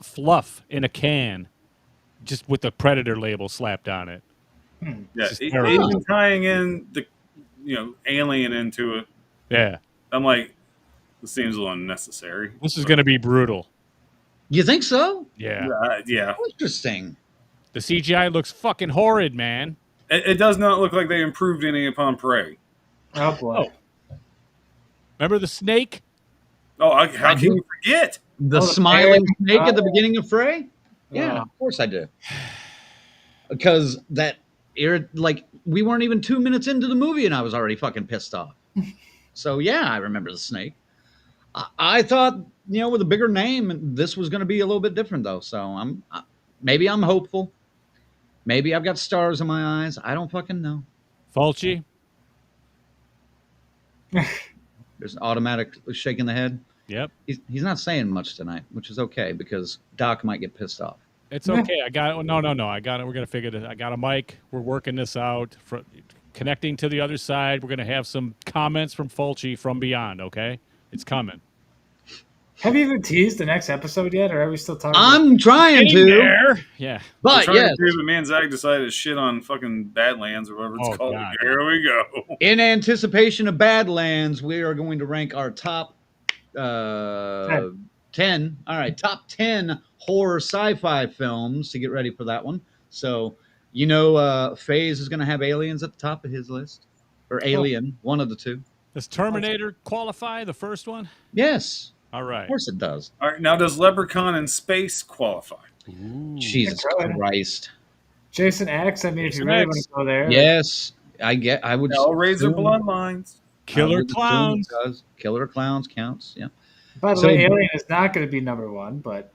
fluff in a can, just with the Predator label slapped on it. Yeah, even tying in alien into it. Yeah. I'm like, this seems a little unnecessary. This is going to be brutal. You think so? Yeah. Yeah. Interesting. The CGI looks fucking horrid, man. It does not look like they improved any upon Prey. Oh boy. Remember the snake? Oh, how can you forget? The the smiling bear. snake at the beginning of Frey? Yeah, Oh. of course I do. Because we weren't even 2 minutes into the movie and I was already fucking pissed off. So yeah, I remember the snake. I thought, with a bigger name, this was going to be a little bit different though. So maybe I'm hopeful. Maybe I've got stars in my eyes. I don't fucking know. Fulci? There's an automatic shaking the head. Yep. He's not saying much tonight, which is okay because Doc might get pissed off. It's okay. I got it. No. I got it. We're going to figure it. I got a mic. We're working this out. Connecting to the other side. We're going to have some comments from Fulci from beyond, okay? It's coming. Have you even teased the next episode yet, or are we still talking? I'm trying to. There. Yeah. But yes. But man, Zach decided to shit on fucking Badlands or whatever it's called. God. Here we go. In anticipation of Badlands, we are going to rank our top 10. All right, top 10 horror sci-fi films to get ready for that one. So, FaZe is going to have Aliens at the top of his list. Or Alien, one of the two. Does Terminator qualify, the first one? Yes. All right. Of course it does. All right, now does Leprechaun in Space qualify? Ooh. Jesus Christ. Jason X, I mean, if you really want to go there. Yes. I would. All Razor Bloodlines. Killer Clowns. Killer Clowns counts, yeah. By the way, Alien is not going to be number one, but.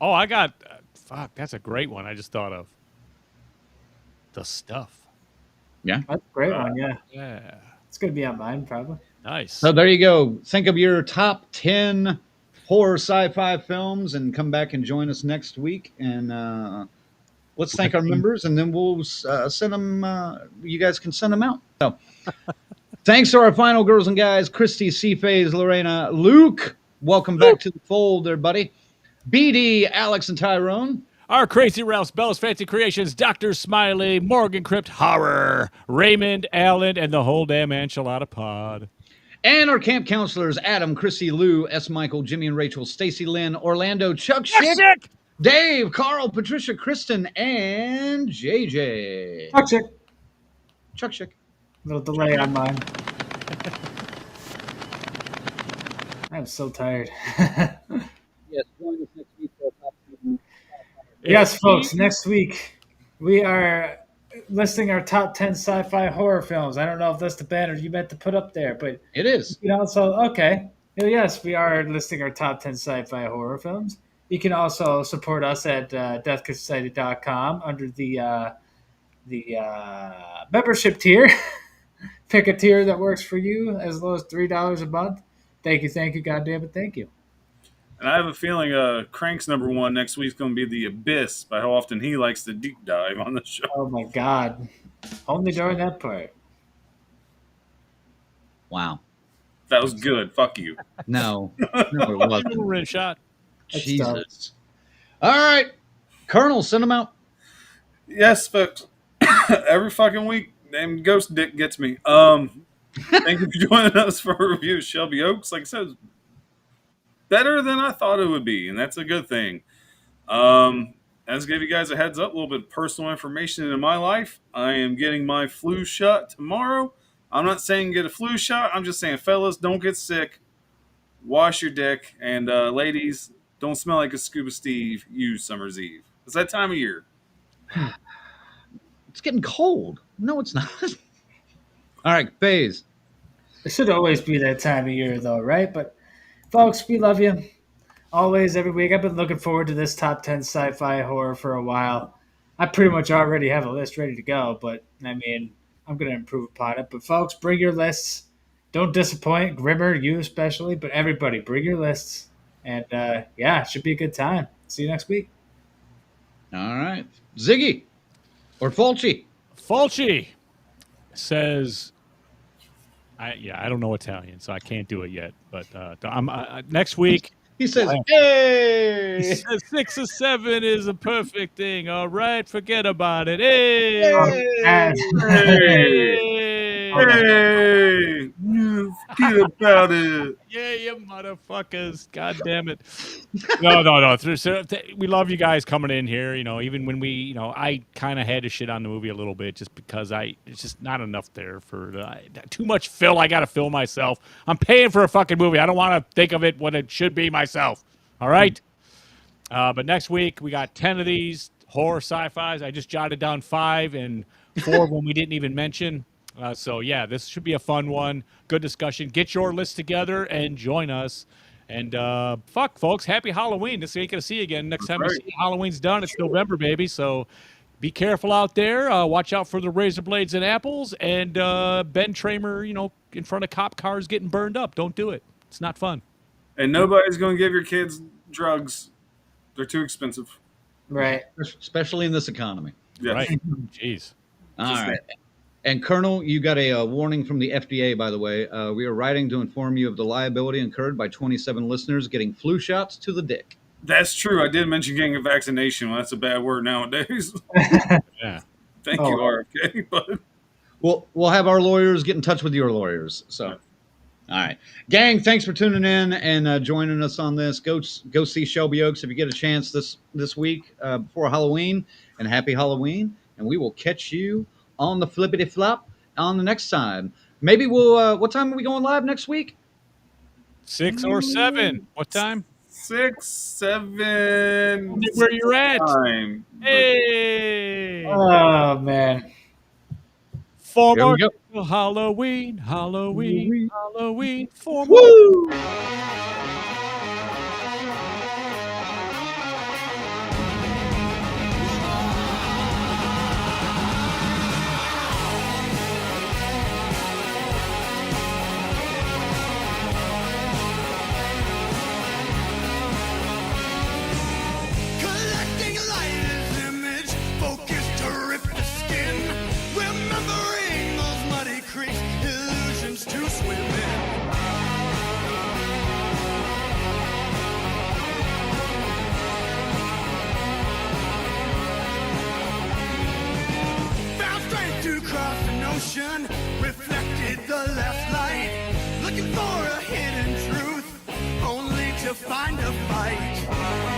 Oh, I got. Fuck, that's a great one I just thought of. The Stuff. Yeah. That's a great one, yeah. Yeah. It's going to be on mine, probably. Nice. So there you go. Think of your top 10 horror sci-fi films and come back and join us next week. And let's thank our members, and then we'll send them. You guys can send them out. So, thanks to our final girls and guys, Christy, C-Phase, Lorena, Luke. Welcome back to the fold there, buddy. BD, Alex, and Tyrone. Our Crazy Ralph's, Bell's Fancy Creations, Dr. Smiley, Morgan Crypt, Horror, Raymond, Allen, and the whole damn enchilada pod. And our camp counselors, Adam, Chrissy, Lou, S. Michael, Jimmy and Rachel, Stacy, Lynn, Orlando, Chuck Schick, Dave, Carl, Patricia, Kristen, and JJ. Chuck Schick. Little delay on mine. I'm so tired. Yes, join us next week for a top 10. Yes, folks, next week we are listing our top 10 sci-fi horror films. I don't know if that's the banner you meant to put up there, but it is. Okay. Yes, we are listing our top 10 sci-fi horror films. You can also support us at deathcoursesociety.com under the membership tier. Pick a tier that works for you as low as $3 a month. Thank you, goddamn it, thank you. And I have a feeling Crank's number one next week is going to be The Abyss by how often he likes to deep dive on the show. Oh, my God. Only during that part. Wow. That was good. Fuck you. No, it wasn't. Rim shot. Jesus. All right. Colonel, send them out. Yes, folks. Every fucking week, named Ghost Dick gets me. Thank you for joining us for a review of Shelby Oaks. Like I said, better than I thought it would be, and that's a good thing. I just gave you guys a heads up, a little bit of personal information in my life. I am getting my flu shot tomorrow. I'm not saying get a flu shot. I'm just saying, fellas, don't get sick. Wash your dick. And ladies, don't smell like a Scuba Steve use Summer's Eve. It's that time of year. It's getting cold. No, it's not. All right, FaZe. It should always be that time of year, though, right? But, folks, we love you. Always, every week. I've been looking forward to this top 10 sci-fi horror for a while. I pretty much already have a list ready to go, but, I mean, I'm going to improve upon it. But, folks, bring your lists. Don't disappoint. Grimmer, you especially, but everybody, bring your lists. And, yeah, it should be a good time. See you next week. All right. Ziggy or Fulci. Fulci says, I don't know Italian, so I can't do it yet. But next week. He says, hey! He says 6 or 7 is a perfect thing. All right, forget about it. Hey! Hey! Hey! Hey, you forget about it. Yeah, you motherfuckers. God damn it. No. We love you guys coming in here. Even when I kind of had to shit on the movie a little bit just because it's just not enough there for too much fill. I got to fill myself. I'm paying for a fucking movie. I don't want to think of it what it should be myself. All right? But next week, we got 10 of these horror sci-fis. I just jotted down 5 and 4 of them we didn't even mention. So, yeah, this should be a fun one. Good discussion. Get your list together and join us. And fuck, folks, happy Halloween. This ain't going to see you again. Next time we see you, Halloween's done. It's November, baby. So be careful out there. Watch out for the razor blades and apples. And Ben Tramer, in front of cop cars getting burned up. Don't do it. It's not fun. And nobody's going to give your kids drugs. They're too expensive. Right. Especially in this economy. Yes. Right. Jeez. All right. And Colonel, you got a warning from the FDA, by the way. We are writing to inform you of the liability incurred by 27 listeners getting flu shots to the dick. That's true. I did mention getting a vaccination. Well, that's a bad word nowadays. Yeah. Thank you, RFK. But We'll have our lawyers get in touch with your lawyers. So, all right, gang. Thanks for tuning in and joining us on this. Go see Shelby Oaks if you get a chance this week before Halloween. And happy Halloween. And we will catch you on the flippity flop on the next time. Maybe we'll. What time are we going live next week? 6 or 7. What time? 6, 7. Where you're at? Time. Hey. Oh man. For There more we go. Halloween. 4 more. Woo! Collecting light image, focused to rip the skin. Remembering those muddy creeks, illusions to swim in. Found strength to cross an ocean, reflected the last light. Looking for a hidden truth, only to find a fight.